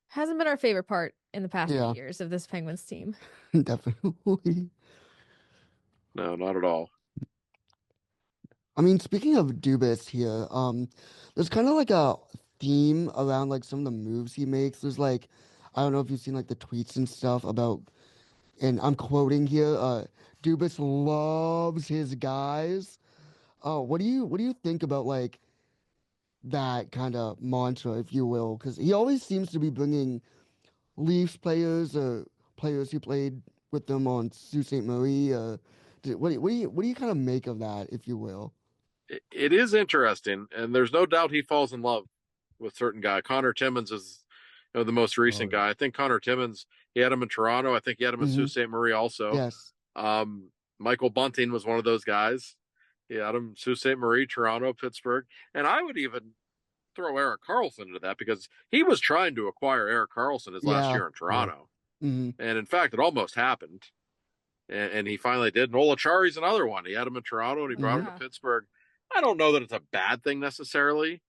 hasn't been our favorite part in the past Yeah. few years of this Penguins team. Definitely. No, not at all. I mean, speaking of Dubas here, there's kind of like a theme around some of the moves he makes. There's I don't know if you've seen the tweets and stuff about, and I'm quoting here, Dubas loves his guys. What do you think about that kind of mantra, if you will? Because he always seems to be bringing Leafs players or players who played with them on Sault Ste. Marie. What do you kind of make of that, if you will? It is interesting, and there's no doubt he falls in love with certain guy. Connor Timmins is the most recent guy. I think Connor Timmins, he had him in Toronto. I think he had him in Sault Ste. Marie also. Yes. Michael Bunting was one of those guys. He had him Sault Ste. Marie, Toronto, Pittsburgh. And I would even throw Erik Karlsson into that because he was trying to acquire Erik Karlsson his last year in Toronto. Yeah. Mm-hmm. And in fact, it almost happened. And he finally did. And Olachari's another one. He had him in Toronto and he brought him to Pittsburgh. I don't know that it's a bad thing necessarily.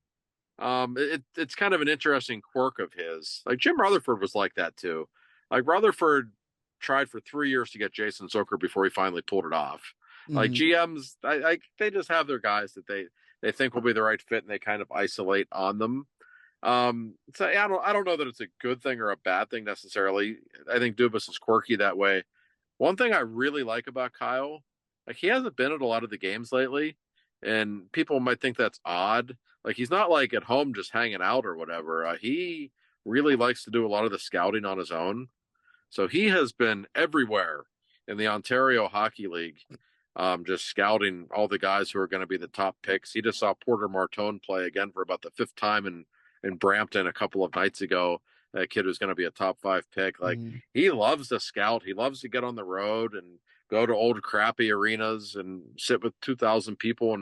It's kind of an interesting quirk of his. Jim Rutherford was like that too. Rutherford tried for 3 years to get Jason Zucker before he finally pulled it off. GMs, they just have their guys that they think will be the right fit and they kind of isolate on them. So I don't know that it's a good thing or a bad thing necessarily. I think Dubas is quirky that way. One thing I really like about Kyle, he hasn't been at a lot of the games lately, and people might think that's odd. He's not at home just hanging out or whatever. He really likes to do a lot of the scouting on his own. So he has been everywhere in the Ontario Hockey League, just scouting all the guys who are going to be the top picks. He just saw Porter Martone play again for about the 5th time in Brampton a couple of nights ago. That kid was going to be a top 5 pick. He loves to scout. He loves to get on the road and go to old crappy arenas and sit with 2,000 people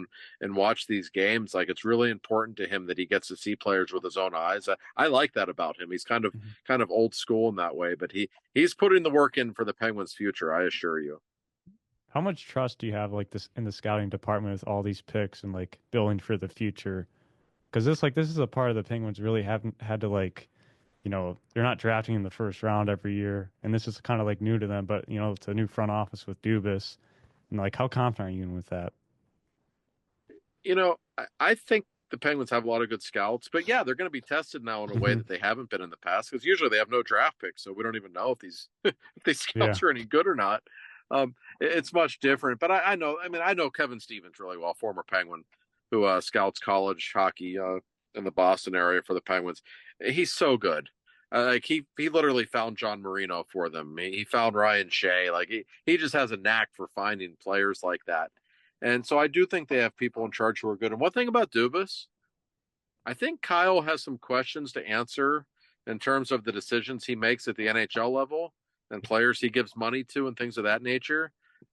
and watch these games. It's really important to him that he gets to see players with his own eyes. I like that about him. He's kind of old school in that way, but he's putting the work in for the Penguins' future, I assure you. how much trust do you have like this in the scouting department with all these picks and like building for the future? Because this is a part of the Penguins really haven't had to like, they're not drafting in the first round every year, and this is kind of like new to them. But it's a new front office with Dubas, and like, how confident are you in with that? I think the Penguins have a lot of good scouts, but yeah, they're going to be tested now in a way Mhm. that they haven't been in the past, because usually they have no draft picks, so we don't even know if these if these Yeah. scouts are any good or not. It's much different, but I know. I mean, I know Kevin Stevens really well, former Penguin, who scouts college hockey in the Boston area for the Penguins. He's so good. Like he literally found John Marino for them. He found Ryan Shea. Like he just has a knack for finding players like that. And so I do think they have people in charge who are good. And one thing about Dubas, I think Kyle has some questions to answer in terms of the decisions he makes at the NHL level and players he gives money to and things of that nature.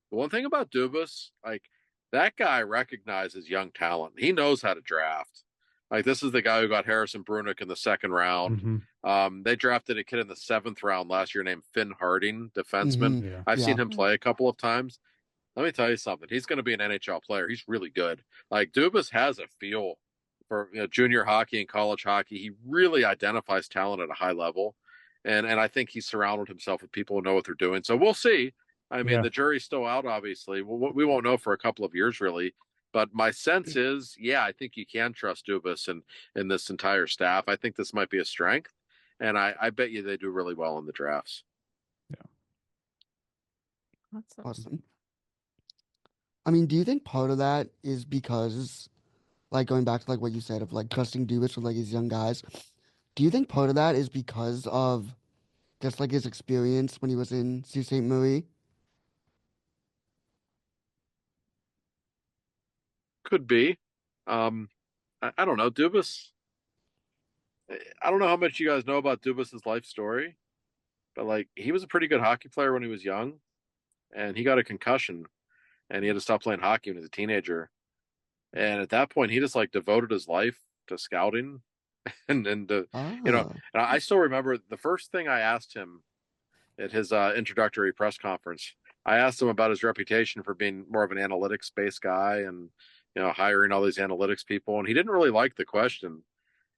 The one thing about Dubas, like that guy recognizes young talent. He knows how to draft. Like this is the guy who got Harrison Brunick in the second round. They drafted a kid in the seventh round last year named Finn Harding, defenseman. Mm-hmm. Yeah. I've Yeah. seen him play a couple of times. Let me tell you something. He's going to be an NHL player. He's really good. Like Dubas has a feel for junior hockey and college hockey. He really identifies talent at a high level, and I think he's surrounded himself with people who know what they're doing. So we'll see. I mean, Yeah. the jury's still out. Obviously, we won't know for a couple of years, really. But my sense is, yeah, I think you can trust Dubas and in this entire staff. I think this might be a strength, and I bet you they do really well in the drafts. Awesome. I mean, do you think part of that is because, like, going back to like what you said of like trusting Dubas with like his young guys? Do you think part of that is because of just like his experience when he was in Sault Ste. Marie? Could be. I don't know. Dubas. I don't know how much you guys know about Dubas's life story, but like he was a pretty good hockey player when he was young, and he got a concussion, and he had to stop playing hockey when he was a teenager. And at that point, he just like devoted his life to scouting, and Ah. And I still remember the first thing I asked him at his introductory press conference. I asked him about his reputation for being more of an analytics based guy and hiring all these analytics people, and he didn't really like the question.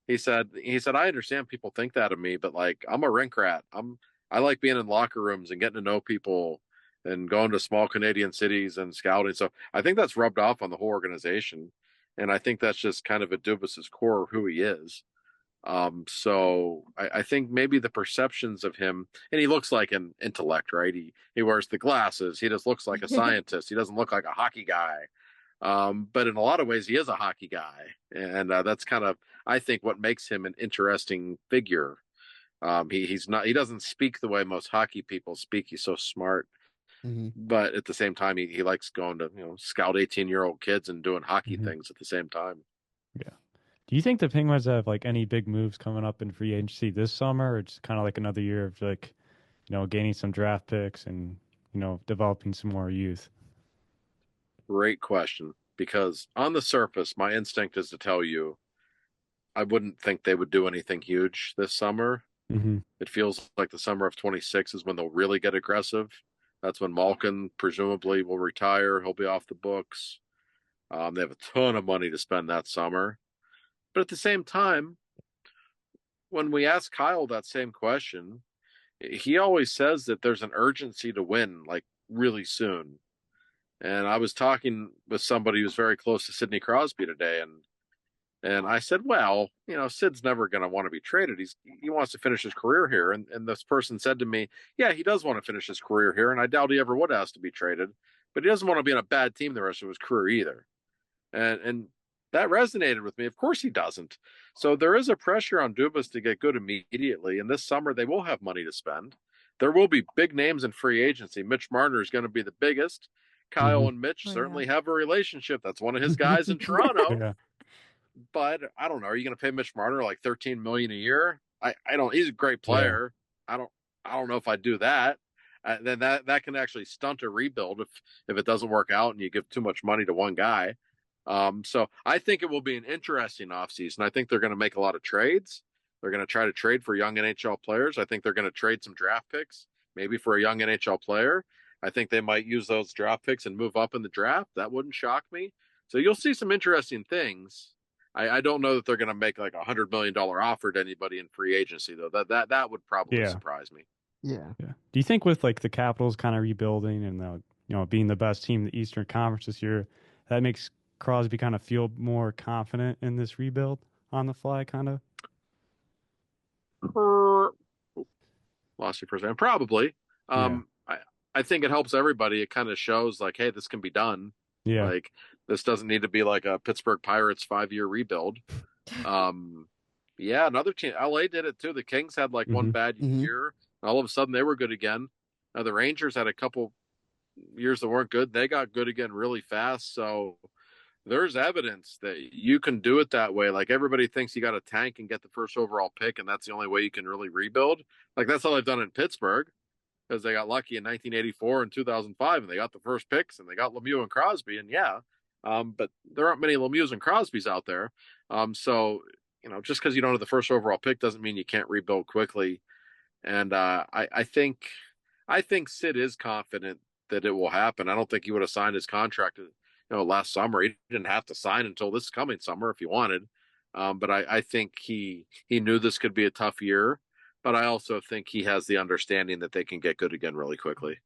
He said, I understand people think that of me, but like I'm a rink rat. I like being in locker rooms and getting to know people and going to small Canadian cities and scouting. So I think that's rubbed off on the whole organization. And I think that's just kind of a Dubas's core of who he is. So I think maybe the perceptions of him, and he looks like an intellect, right? He wears the glasses. He just looks like a scientist. He doesn't look like a hockey guy. But in a lot of ways, he is a hockey guy, and that's kind of, I think, what makes him an interesting figure. He's not. He doesn't speak the way most hockey people speak. He's so smart, Mm-hmm. but at the same time, he likes going to scout 18-year-old kids and doing hockey Mhm. things at the same time. Yeah. Do you think the Penguins have like any big moves coming up in free agency this summer, or it's kind of like another year of like, gaining some draft picks and developing some more youth? Great question, because on the surface, my instinct is to tell you I wouldn't think they would do anything huge this summer. Mm-hmm. It feels like the summer of 26 is when they'll really get aggressive. That's when Malkin presumably will retire. He'll be off the books. They have a ton of money to spend that summer. But at the same time, when we ask Kyle that same question, he always says that there's an urgency to win, like really soon. And I was talking with somebody who's very close to Sidney Crosby today, and I said, well, Sid's never going to want to be traded. He wants to finish his career here. And this person said to me, yeah, he does want to finish his career here, and I doubt he ever would ask to be traded. But he doesn't want to be in a bad team the rest of his career either. And that resonated with me. Of course he doesn't. So there is a pressure on Dubas to get good immediately. And this summer they will have money to spend. There will be big names in free agency. Mitch Marner is going to be the biggest. Kyle and Mitch certainly have a relationship. That's one of his guys in Toronto. Yeah. But I don't know. Are you going to pay Mitch Marner like $13 million a year? I don't. He's a great player. Yeah. I don't know if I'd do that. Then that can actually stunt a rebuild if it doesn't work out and you give too much money to one guy. So I think it will be an interesting offseason. I think they're going to make a lot of trades. They're going to try to trade for young NHL players. I think they're going to trade some draft picks, maybe for a young NHL player. I think they might use those draft picks and move up in the draft. That wouldn't shock me. So you'll see some interesting things. I don't know that they're going to make like $100 million offer to anybody in free agency though. That would probably Yeah. surprise me. Yeah. Yeah. Do you think with like the Capitals kind of rebuilding and being the best team in the Eastern Conference this year, that makes Crosby kind of feel more confident in this rebuild on the fly, kind of? Lost you for a second. Probably. I think it helps everybody. It kind of shows like, hey, this can be done. Yeah. Like this doesn't need to be like a Pittsburgh Pirates 5-year rebuild. Yeah, another team. LA did it too. The Kings had like one bad year. All of a sudden they were good again. Now the Rangers had a couple years that weren't good. They got good again really fast. So there's evidence that you can do it that way. Like everybody thinks you got to tank and get the first overall pick, and that's the only way you can really rebuild. Like that's how they've done in Pittsburgh because they got lucky in 1984 and 2005, and they got the first picks, and they got Lemieux and Crosby, and but there aren't many Lemieux and Crosbys out there. So just because you don't have the first overall pick doesn't mean you can't rebuild quickly. And I think Sid is confident that it will happen. I don't think he would have signed his contract, last summer. He didn't have to sign until this coming summer if he wanted. But I think he knew this could be a tough year. But I also think he has the understanding that they can get good again really quickly.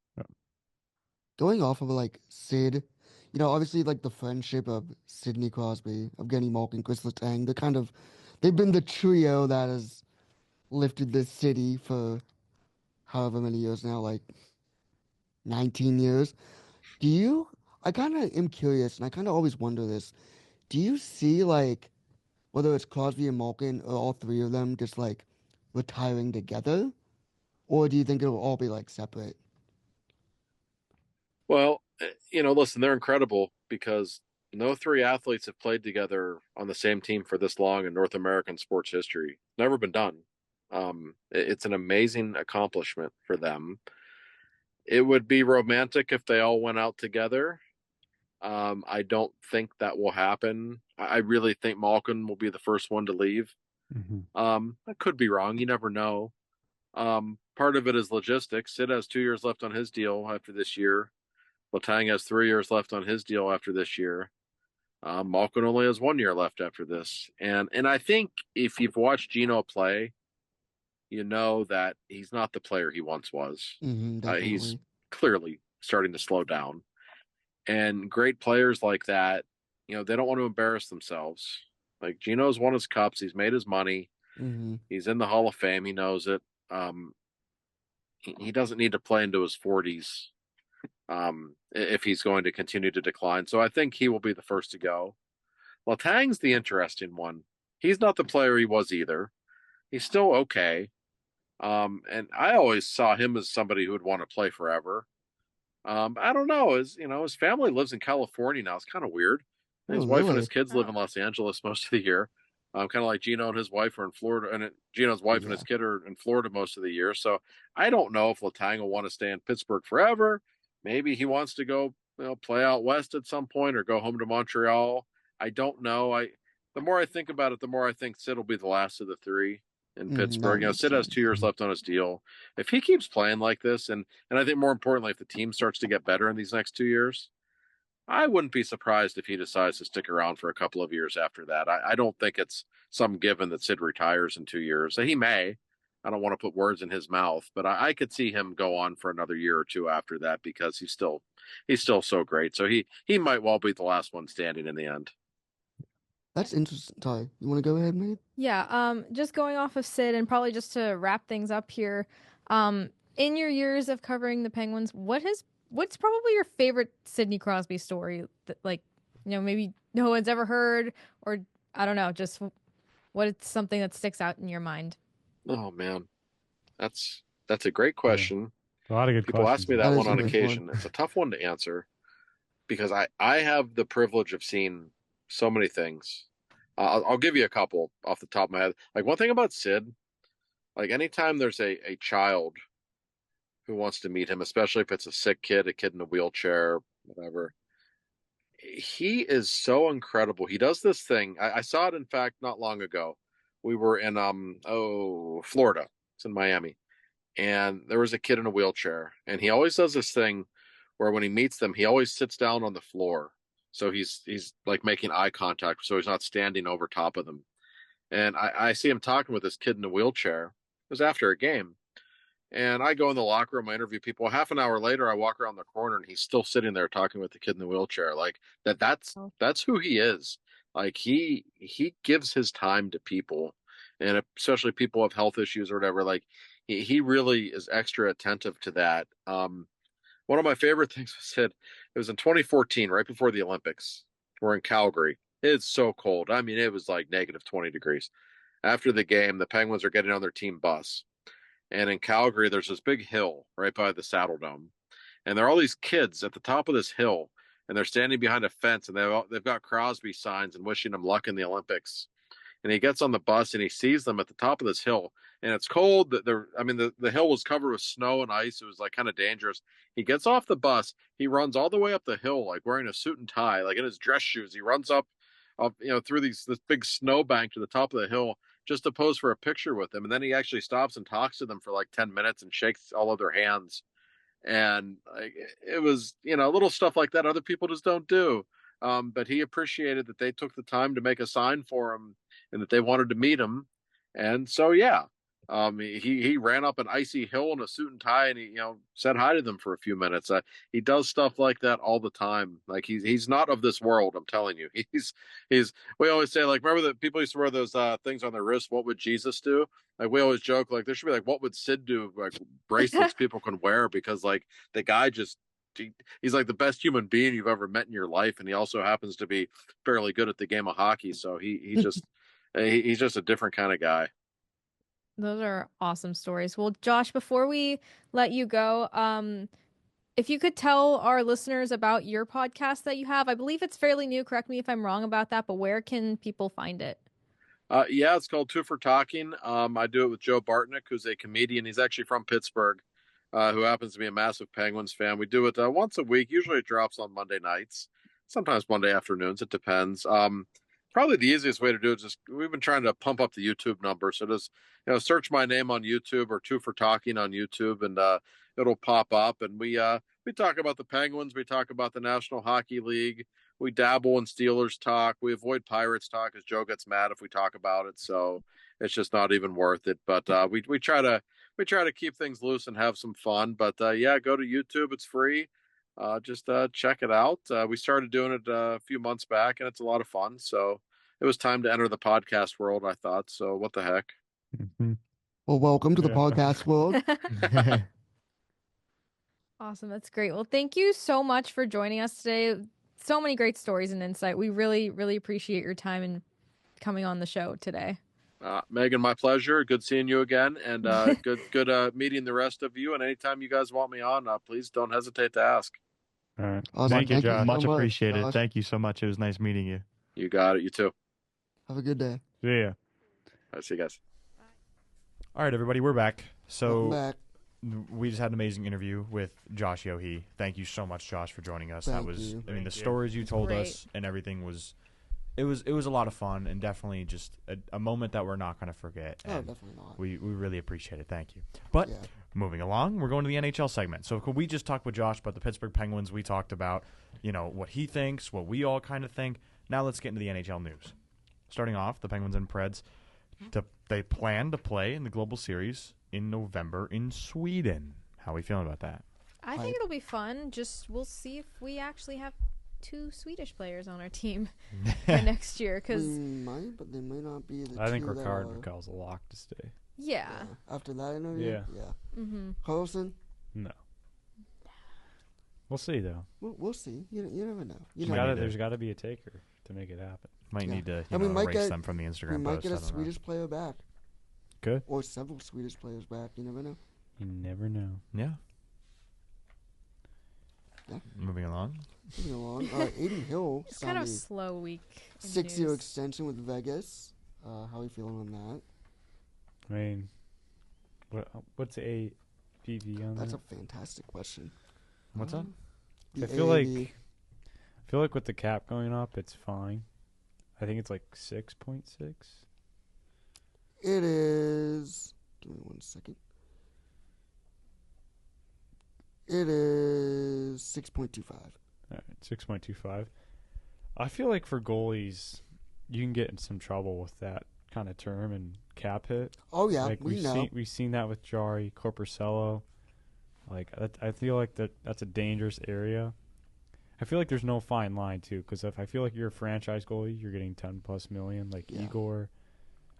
Going off of like Sid, obviously like the friendship of Sidney Crosby, Evgeny Malkin, Chris Letang, they've been the trio that has lifted this city for however many years now, like 19 years. I kind of am curious, and I kind of always wonder this. Do you see like whether it's Crosby and Malkin or all three of them just like retiring together? Or do you think it'll all be like separate? Well, listen, they're incredible because no three athletes have played together on the same team for this long in North American sports history. Never been done. It's an amazing accomplishment for them. It would be romantic if they all went out together. I don't think that will happen. I really think Malkin will be the first one to leave. I could be wrong. You never know. Part of it is logistics. Sid has 2 years left on his deal after this year. Letang has 3 years left on his deal after this year. Malkin only has 1 year left after this. And I think if you've watched Gino play, you know that he's not the player he once was. He's clearly starting to slow down. And great players like that, they don't want to embarrass themselves. Like Gino's won his cups. He's made his money. He's in the Hall of Fame. He knows it. He doesn't need to play into his 40s if he's going to continue to decline. So I think he will be the first to go. Letang's the interesting one. He's not the player he was either. He's still okay. And I always saw him as somebody who would want to play forever. I don't know. His family lives in California now. It's kind of weird. His wife and his kids live in Los Angeles most of the year. Kind of like Gino and his wife are in Florida, and Gino's wife and his kid are in Florida most of the year. So I don't know if Letang will want to stay in Pittsburgh forever. Maybe he wants to go, play out west at some point or go home to Montreal. I don't know. The more I think about it, the more I think Sid will be the last of the three in Pittsburgh. Sid has 2 years left on his deal. If he keeps playing like this, and I think more importantly, if the team starts to get better in these next 2 years, I wouldn't be surprised if he decides to stick around for a couple of years after that. I don't think it's some given that Sid retires in 2 years. He may. I don't want to put words in his mouth, but I could see him go on for another year or two after that because he's still so great. So he might well be the last one standing in the end. That's interesting. Ty, you want to go ahead, Maeve? Yeah, just going off of Sid and probably just to wrap things up here, in your years of covering the Penguins, what's probably your favorite Sidney Crosby story that maybe no one's ever heard, or I don't know, just what is something that sticks out in your mind? Oh man, that's a great question. Yeah. A lot of good People questions. ask me that one on occasion. It's a tough one to answer because I have the privilege of seeing so many things. I'll give you a couple off the top of my head. Like one thing about Sid, like anytime there's a child who wants to meet him, especially if it's a sick kid, a kid in a wheelchair, whatever, he is so incredible. He does this thing. I saw it, in fact, not long ago. We were in Florida. It's in Miami. And there was a kid in a wheelchair. And he always does this thing where when he meets them, he always sits down on the floor. So he's like making eye contact, so he's not standing over top of them. And I see him talking with this kid in a wheelchair. It was after a game. And I go in the locker room, I interview people. Half an hour later, I walk around the corner and he's still sitting there talking with the kid in the wheelchair. Like that's who he is. Like he gives his time to people, and especially people with health issues or whatever. Like he really is extra attentive to that. One of my favorite things was said, it was in 2014, right before the Olympics. We're in Calgary. It's so cold. I mean, it was like negative 20 degrees. After the game, the Penguins are getting on their team bus. And in Calgary, there's this big hill right by the Saddle Dome. And there are all these kids at the top of this hill, and they're standing behind a fence, and they've got Crosby signs and wishing him luck in the Olympics. And he gets on the bus and he sees them at the top of this hill, and it's cold. The hill was covered with snow and ice. It was like kind of dangerous. He gets off the bus. He runs all the way up the hill, like wearing a suit and tie, like in his dress shoes. He runs up through this big snowbank to the top of the hill just to pose for a picture with them. And then he actually stops and talks to them for like 10 minutes and shakes all of their hands. And like, it was, little stuff like that other people just don't do. But he appreciated that they took the time to make a sign for him and that they wanted to meet him. And so, yeah, he ran up an icy hill in a suit and tie, and he said hi to them for a few minutes. He does stuff like that all the time. Like he's not of this world. I'm telling you, he's. We always say, like, remember that people used to wear those things on their wrists. What would Jesus do? Like we always joke, like there should be like, what would Sid do? Like bracelets people can wear, because like the guy just. He's like the best human being you've ever met in your life, and he also happens to be fairly good at the game of hockey. So he just he's just a different kind of guy. Those are awesome stories. Well, Josh, before we let you go, if you could tell our listeners about your podcast that you have, I believe it's fairly new. Correct me if I'm wrong about that, but where can people find it? Yeah, it's called Two for Talking. I do it with Joe Bartnick, who's a comedian. He's actually from Pittsburgh, who happens to be a massive Penguins fan. We do it once a week. Usually it drops on Monday nights, sometimes Monday afternoons. It depends. Probably the easiest way to do it is just, we've been trying to pump up the YouTube number. So just, search my name on YouTube or Two for Talking on YouTube, and it'll pop up. And we talk about the Penguins. We talk about the National Hockey League. We dabble in Steelers talk. We avoid Pirates talk, because Joe gets mad if we talk about it. So it's just not even worth it. But we try to keep things loose and have some fun. But yeah, go to YouTube. It's free. Just check it out. We started doing it a few months back, and it's a lot of fun. So it was time to enter the podcast world, I thought. So what the heck? Mm-hmm. Well, welcome to the Yeah. podcast world. Awesome. That's great. Well, thank you so much for joining us today. So many great stories and insight. We really, really appreciate your time and coming on the show today. Megan, my pleasure. Good seeing you again, and good meeting the rest of you. And anytime you guys want me on, please don't hesitate to ask. All right. Awesome. Thank you, Thank you Josh. so Much much, appreciated. Josh. Thank you so much. It was nice meeting you. You got it. You too. Have a good day. See ya. All right, see you guys. All right, everybody, we're back. So Welcome back. we just had an amazing interview with Josh Yohe. Thank you so much, Josh, for joining us. Thank I mean, you. the Thank you. stories you told Great. us and everything was it was a lot of fun, and definitely just a moment that we're not going to forget. Oh, And definitely not. we really appreciate it. Thank you. But Yeah. moving along, we're going to the NHL segment. So we just talked with Josh about the Pittsburgh Penguins. We talked about, what he thinks, what we all kind of think. Now let's get into the NHL news. Starting off, the Penguins and Preds, they plan to play in the Global Series in November in Sweden. How are we feeling about that? I think it'll be fun. Just we'll see if we actually have 2 Swedish players on our team by next year. We Because might, but they may not be the I think two that Ricard are- Mikkel's a lock to stay. yeah. After that interview? Yeah. Yeah. Mm-hmm. Carlson? No. We'll see, though. We'll see. You never know. You never know. There's got to be a taker to make it happen. Might Yeah. need to And we might erase get- them from the Instagram We might post. get I a don't know. Swedish player back. Good. Or several Swedish players back. You never know. You never know. Yeah. Yeah. Moving along. Moving along. Aiden Hill It's kind signed of a a slow week. in 6-year news. extension with Vegas. How are you feeling on that? I mean, what's a PV on That's that? a fantastic question. What's up? The I feel like AAV. with the cap going up, it's fine. I think it's like 6.6. It is. Give me 1 second. It is 6.25. All right, 6.25. I feel like for goalies, you can get in some trouble with that kind of term and cap hit. Oh yeah, Like we know. we've seen that with Jari, Corporcello. Like I feel like that's a dangerous area. I feel like there's no fine line too, because if I feel like you're a franchise goalie, you're getting 10+ million, like Yeah. Igor.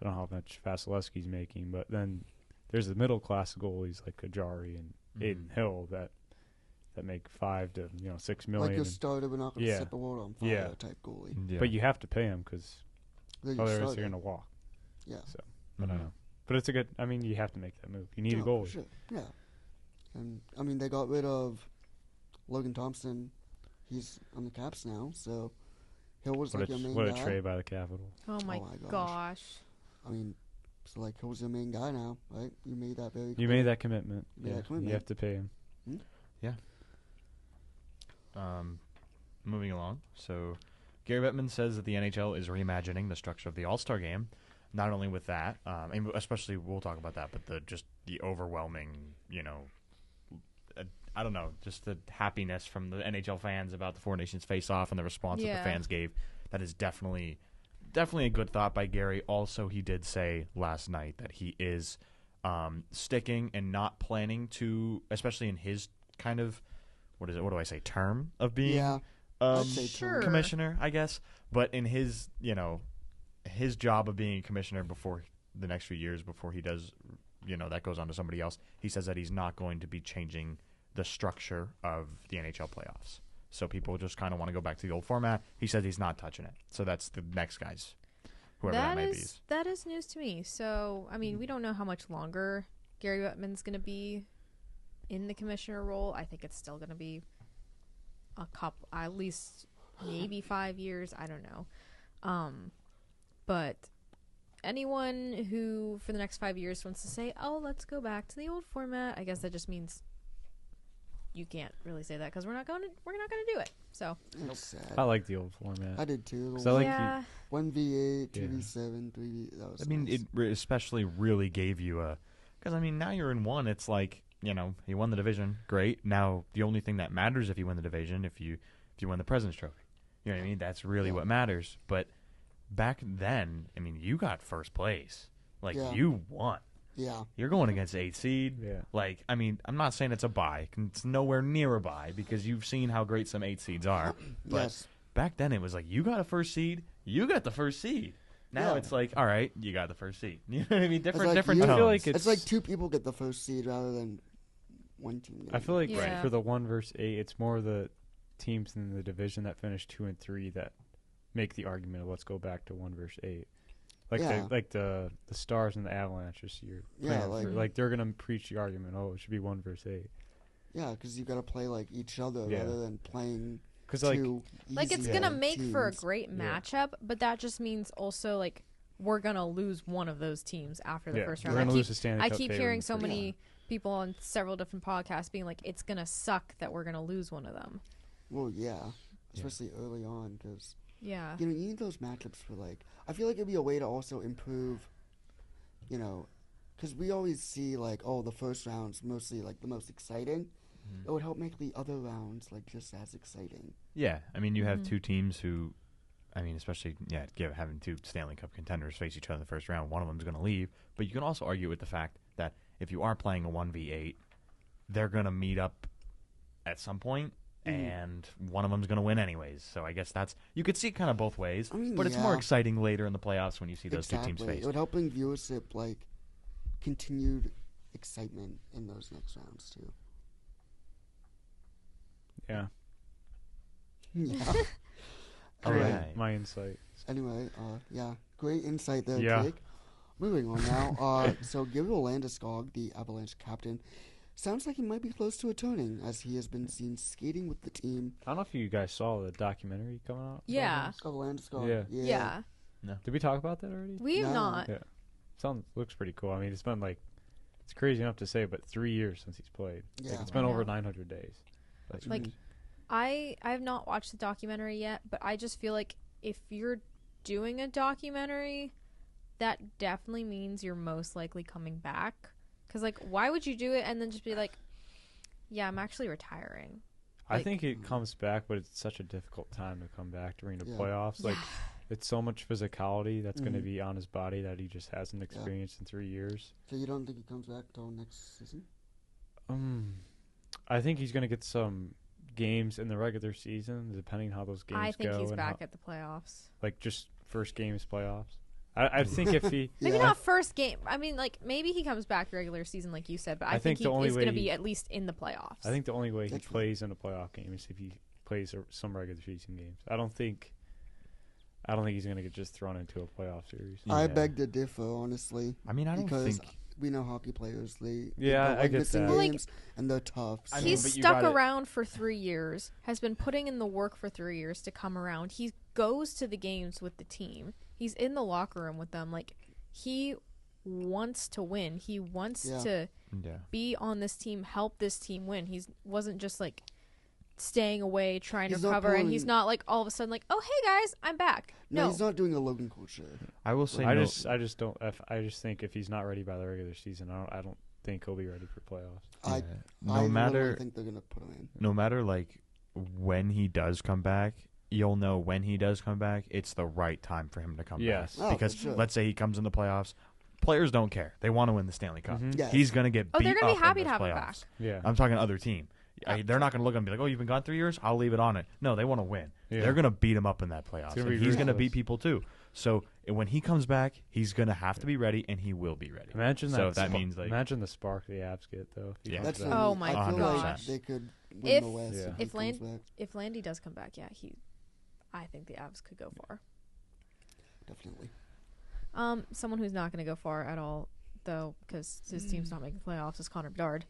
I don't know how much Vasilevsky's making, but then there's the middle class goalies like Jari and Aiden Hill that make 5 to 6 million. Like your starter, we're not going to Yeah. set the world on fire Yeah. type goalie. Yeah. But you have to pay them because They're your otherwise starter. they're going to walk. Yeah. So I don't know. But it's a good. I mean, you have to make that move. You need a No, goalie. for sure. Yeah. And I mean, they got rid of Logan Thompson. He's on the Caps now, so Hill was What like your main a guy. trade by the Capitals. Oh my, Oh my gosh. gosh. I mean, so like Hill's your main guy now, right? You made that very You clear. made that commitment. You made Yeah, that commitment. you have to pay him. Moving along. So, Gary Bettman says that the NHL is reimagining the structure of the All-Star Game. Not only with that, and especially we'll talk about that, but the overwhelming, I don't know, just the happiness from the NHL fans about the Four Nations face-off and the response that Yeah. the fans gave. That is definitely a good thought by Gary. Also, he did say last night that he is sticking and not planning to, especially in his kind of, what do I say, term of being Yeah. I'd say Sure. commissioner, I guess. But in his, his job of being a commissioner before the next few years, before he does, that goes on to somebody else, he says that he's not going to be changing the structure of the NHL playoffs. So people just kind of want to go back to the old format. He says he's not touching it. So that's the next guys, whoever that may be. That is news to me. So, I mean, we don't know how much longer Gary Bettman's going to be in the commissioner role. I think it's still going to be a couple, at least maybe 5 years. I don't know. But anyone who for the next 5 years wants to say, "Oh, let's go back to the old format," I guess that just means you can't really say that because we're not going to do it. So It's sad. I like the old format. I did too. 'Cause I like yeah, 1v8, Yeah. 2v7, 3v. That was I mean, nice. it especially really gave you because I mean, now you're in one. It's like, you won the division, great. Now the only thing that matters if you win the division, if you win the President's Trophy, you know what I mean. That's really Yeah. what matters. But back then, I mean, you got first place, like Yeah. you won. Yeah. You're going against 8 seed. Yeah. Like, I mean, I'm not saying it's a bye. It's nowhere near a bye because you've seen how great some 8 seeds are. But Yes. back then, it was like, you got a first seed, you got the first seed. Now Yeah. it's like, all right, you got the first seed. You know what I mean? Different like different you- tones. I feel like It's like two people get the first seed rather than one team. I feel like Yeah. for the 1 versus 8, it's more the teams in the division that finish 2 and 3 that make the argument of let's go back to 1 versus 8. Like Yeah. the Stars and the Avalanche this year. Yeah, like they're gonna preach the argument. Oh, it should be 1 versus 8. Yeah, because you got to play like each other Yeah. rather than playing Because two. like it's easy gonna make for a teams. great Yeah. matchup, but that just means also like we're gonna lose one of those teams after the first we're round. gonna I lose keep, the Stanley I Cup keep favorite hearing in the so first many round. people on several different podcasts being like, "It's gonna suck that we're gonna lose one of them." Well, yeah, especially early on because Yeah, you need those matchups for like. I feel like it'd be a way to also improve. Because we always see like, oh, the first round's mostly like the most exciting. Mhm. It would help make the other rounds like just as exciting. Yeah, I mean, you have Mhm. two teams who, I mean, especially having two Stanley Cup contenders face each other in the first round. One of them's going to leave, but you can also argue with the fact that if you are playing a 1v8, they're going to meet up at some point, and one of them's going to win anyways. So I guess you could see it kind of both ways. I mean, but it's more yeah. exciting later in the playoffs when you see those two teams Exactly. face. It would help bring viewership, like continued excitement in those next rounds too. Yeah. Yeah. All Great. right. My insight. Anyway, yeah, great insight there, Yeah. Jake. Moving on now. So Gabriel Landeskog, the Avalanche captain, sounds like he might be close to returning, as he has been seen skating with the team. I don't know if you guys saw the documentary coming out. yeah, Of Landeskog. Yeah. Yeah. yeah. Did we talk about that already? We have No. not. Yeah. Looks pretty cool. I mean, it's been it's crazy enough to say, but 3 years since he's played. Yeah. It's been I over know. 900 days. Like, I have not watched the documentary yet, but I just feel like if you're doing a documentary, that definitely means you're most likely coming back. Because, like, why would you do it and then just be like, yeah, I'm actually retiring. I Like- think it comes back, but it's such a difficult time to come back during the Yeah. playoffs. Like, Yeah. it's so much physicality that's going to Mhm. be on his body that he just hasn't experienced in 3 years. So you don't think he comes back till next season? I think he's going to get some games in the regular season, depending how those games go. I think he's and back how, at the playoffs. like just first games playoffs. I think if he, Maybe Yeah. not first game. I mean, like maybe he comes back regular season, like you said. But I think think the he only is going to way be he- at least in the playoffs. I think the only way he That's right. plays in a playoff game is if he plays some regular season games. I don't think he's going to get just thrown into a playoff series. Yeah. I beg to differ, honestly. I mean, I don't because think. we know hockey players. They Yeah, don't I like get missing that. Like, games, and they're tough. I so- mean, He's but you stuck gotta- around for 3 years, has been putting in the work for 3 years to come around. He goes to the games with the team. He's in the locker room with them. Like, he wants to win. He wants Yeah. to Yeah. be on this team, help this team win. He wasn't just like staying away, trying He's to not recover, and he's pulling- not like all of a sudden like, oh hey guys, I'm back. no, No, he's not doing a Logan Couture. I will say I no. just don't. I just think if he's not ready by the regular season, I don't think he'll be ready for playoffs. I yeah. I No literally matter think they're gonna put him in. no matter like when he does come back, you'll know when he does come back, it's the right time for him to come Yes. back. Oh, Because for sure. let's say he comes in the playoffs, players don't care. They want to win the Stanley Cup. Mhm. Yes. He's gonna get oh beat they're gonna up be happy in to those have him playoffs. back. Yeah, I'm talking other team. Yeah. They're not going to look at him and be like, "Oh, you've been gone 3 years. I'll leave it on it." No, they want to win. Yeah. They're going to beat him up in that playoffs. gonna And be he's going to ruthless. beat people too. So when he comes back, he's going to have to be ready, and he will be ready. imagine So that. if that means, like- imagine the spark the Avs get though. If he Yeah. comes That's back. the Oh only- my I feel 100%. like they could win If- the West Yeah. if he If comes Land- back. If Landy does come back, I think the Avs could go far. Definitely. Someone who's not going to go far at all, though, because his team's not making playoffs, is Connor Bedard,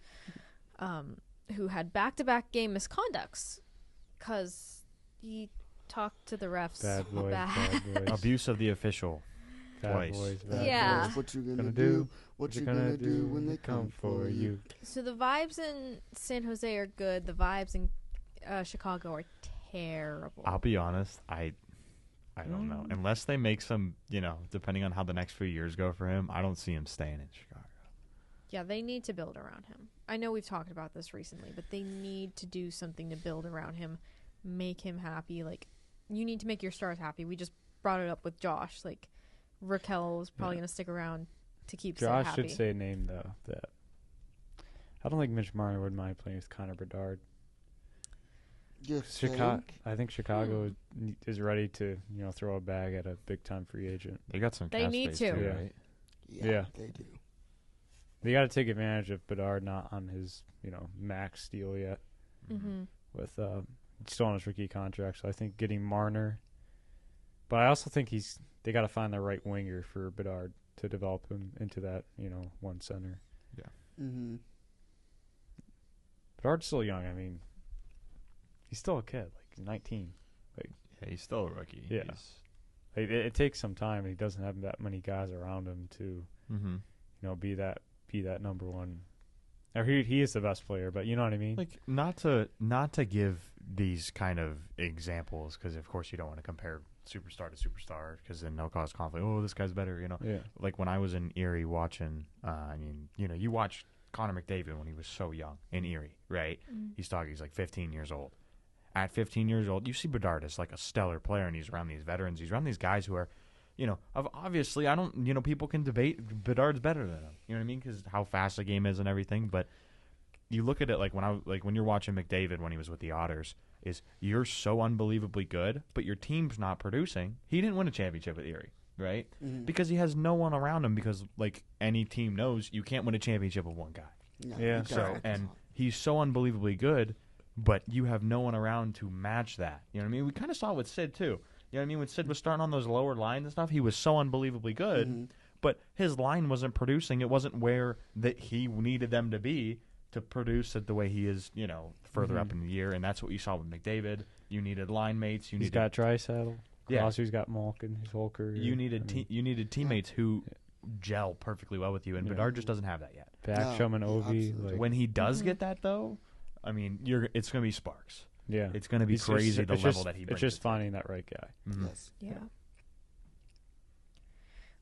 who had back-to-back game misconducts because he talked to the refs Bad boys, bad. bad boys, Abuse of the official. bad twice. boys, Bad bad Yeah. boys, what you gonna, Gonna do? do What you You're gonna do when they come for you? So the vibes in San Jose are good. The vibes in Chicago are terrible. I'll be honest. I don't know. Unless they make some, depending on how the next few years go for him, I don't see him staying in Chicago. Yeah, they need to build around him. I know we've talked about this recently, but they need to do something to build around him, make him happy. Like, you need to make your stars happy. We just brought it up with Josh. Like, Raquel is probably going to stick around to keep Sid Josh happy. should say a name though. That I don't think Mitch Marner would mind playing with Connor Bedard. You Chicago, think? I think Chicago is ready to throw a bag at a big time free agent. They got some They cap need space to. too, Yeah. right? Yeah, Yeah. they do. They got to take advantage of Bedard not on his max deal yet. Mm-hmm. With still on his rookie contract. So I think getting Marner, but I also think they got to find the right winger for Bedard to develop him into that one center. Mm-hmm. Bedard's still young. I mean, he's still a kid. Like he's 19. Yeah, he's still a rookie. Yeah. Like, it takes some time. He doesn't have that many guys around him to Mm-hmm. be that number one. Or he is the best player, but you know what I mean. Like not to give these kind of examples, because of course you don't want to compare superstar to superstar, because then they'll cause conflict. Oh, this guy's better. Yeah. Like when I was in Erie watching, you watched Connor McDavid when he was so young in Erie, right? He's like 15 years old. At 15 years old, you see Bedard as like a stellar player, and he's around these veterans. He's around these guys who are, obviously, I don't, people can debate Bedard's better than him. You know what I mean? Because how fast the game is and everything. But you look at it like when you're watching McDavid when he was with the Otters, is you're so unbelievably good, but your team's not producing. He didn't win a championship with Erie, right? Mm-hmm. Because he has no one around him. Because like any team knows, you can't win a championship with one guy. No, Yeah, you So gotta- and he's so unbelievably good, but you have no one around to match that. You know what I mean? We kind of saw it with Sid too. You know what I mean? When Sid was starting on those lower lines and stuff, he was so unbelievably good, Mhm. but his line wasn't producing. It wasn't where that he needed them to be to produce it the way he is. Further up in the year, and that's what you saw with McDavid. You needed line mates. You He's needed got Draisaitl. Yeah. Crosby's got Malkin his whole career. you needed I mean, you needed teammates who gel perfectly well with you, and Yeah. Bedard just doesn't have that yet. Backstrom and No, Ovi. absolutely. Like, When he does Mhm. get that though, I mean, it's going to be sparks. yeah, It's going to be It's crazy just- the it's level just- that he brings. It's just to the finding that right guy. table. Mhm. Yes. Yeah.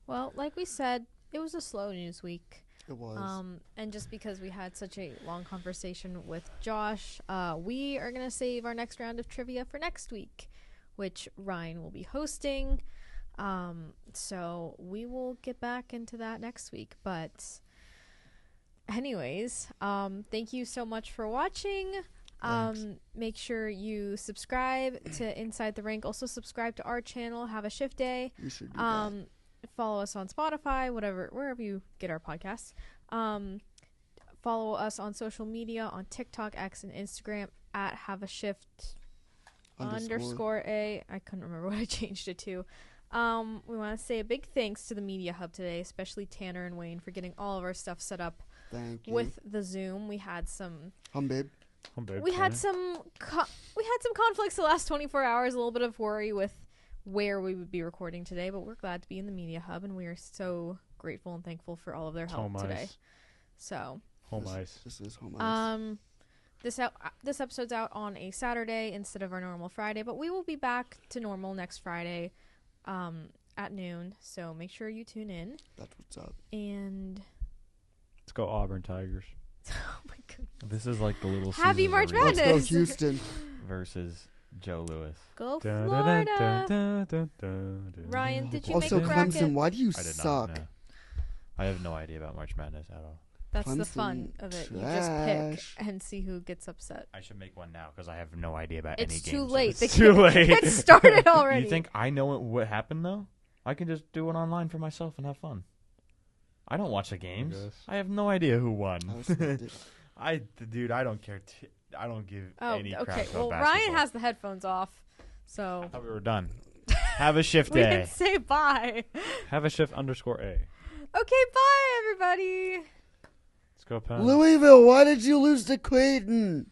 Well, like we said, it was a slow news week. It was. And just because we had such a long conversation with Josh, we are going to save our next round of trivia for next week, which Ryan will be hosting. So we will get back into that next week. But anyways, thank you so much for watching. Make sure you subscribe to Inside the Rink. Also subscribe to our channel, Have a Shift Day. You should do that. Follow us on Spotify, wherever you get our podcasts. Follow us on social media on TikTok, X, and Instagram at Have a Shift _A. I couldn't remember what I changed it to. We want to say a big thanks to the Media Hub today, especially Tanner and Wayne for getting all of our stuff set up. Thank you. With the Zoom. We had some Babe. we had some conflicts the last 24 hours, a little bit of worry with where we would be recording today, but we're glad to be in the Media Hub, and we are so grateful and thankful for all of their help today. So home ice. This is home ice. This episode's out on a Saturday instead of our normal Friday, but we will be back to normal next Friday at noon, so make sure you tune in. That's what's up. And let's go Auburn Tigers. Oh my goodness. This is like the little Happy Caesars March arena Let's go Madness. Houston. versus Joe Louis. Go Dun, dun, Florida. dun, dun, dun, dun, dun. Ryan, did you Also, make a bracket? Clemson, why do you I did suck? not know. I have no idea about March Madness at all. That's the Clemson fun of it. You trash. just pick and see who gets upset. I should make one now because I have no idea about It's any too games. late. It's too late. It started already. You think I know what happened though? I can just do it online for myself and have fun. I don't watch the games. guess. I have no idea who won. I respect it. I don't care. I don't give any crap okay. about Well, basketball. Ryan has the headphones off, so I thought we were done. Have a shift we day. didn't say bye. Have a shift _A. Okay, bye, everybody. Let's go, Penn. Louisville, why did you lose to Creighton?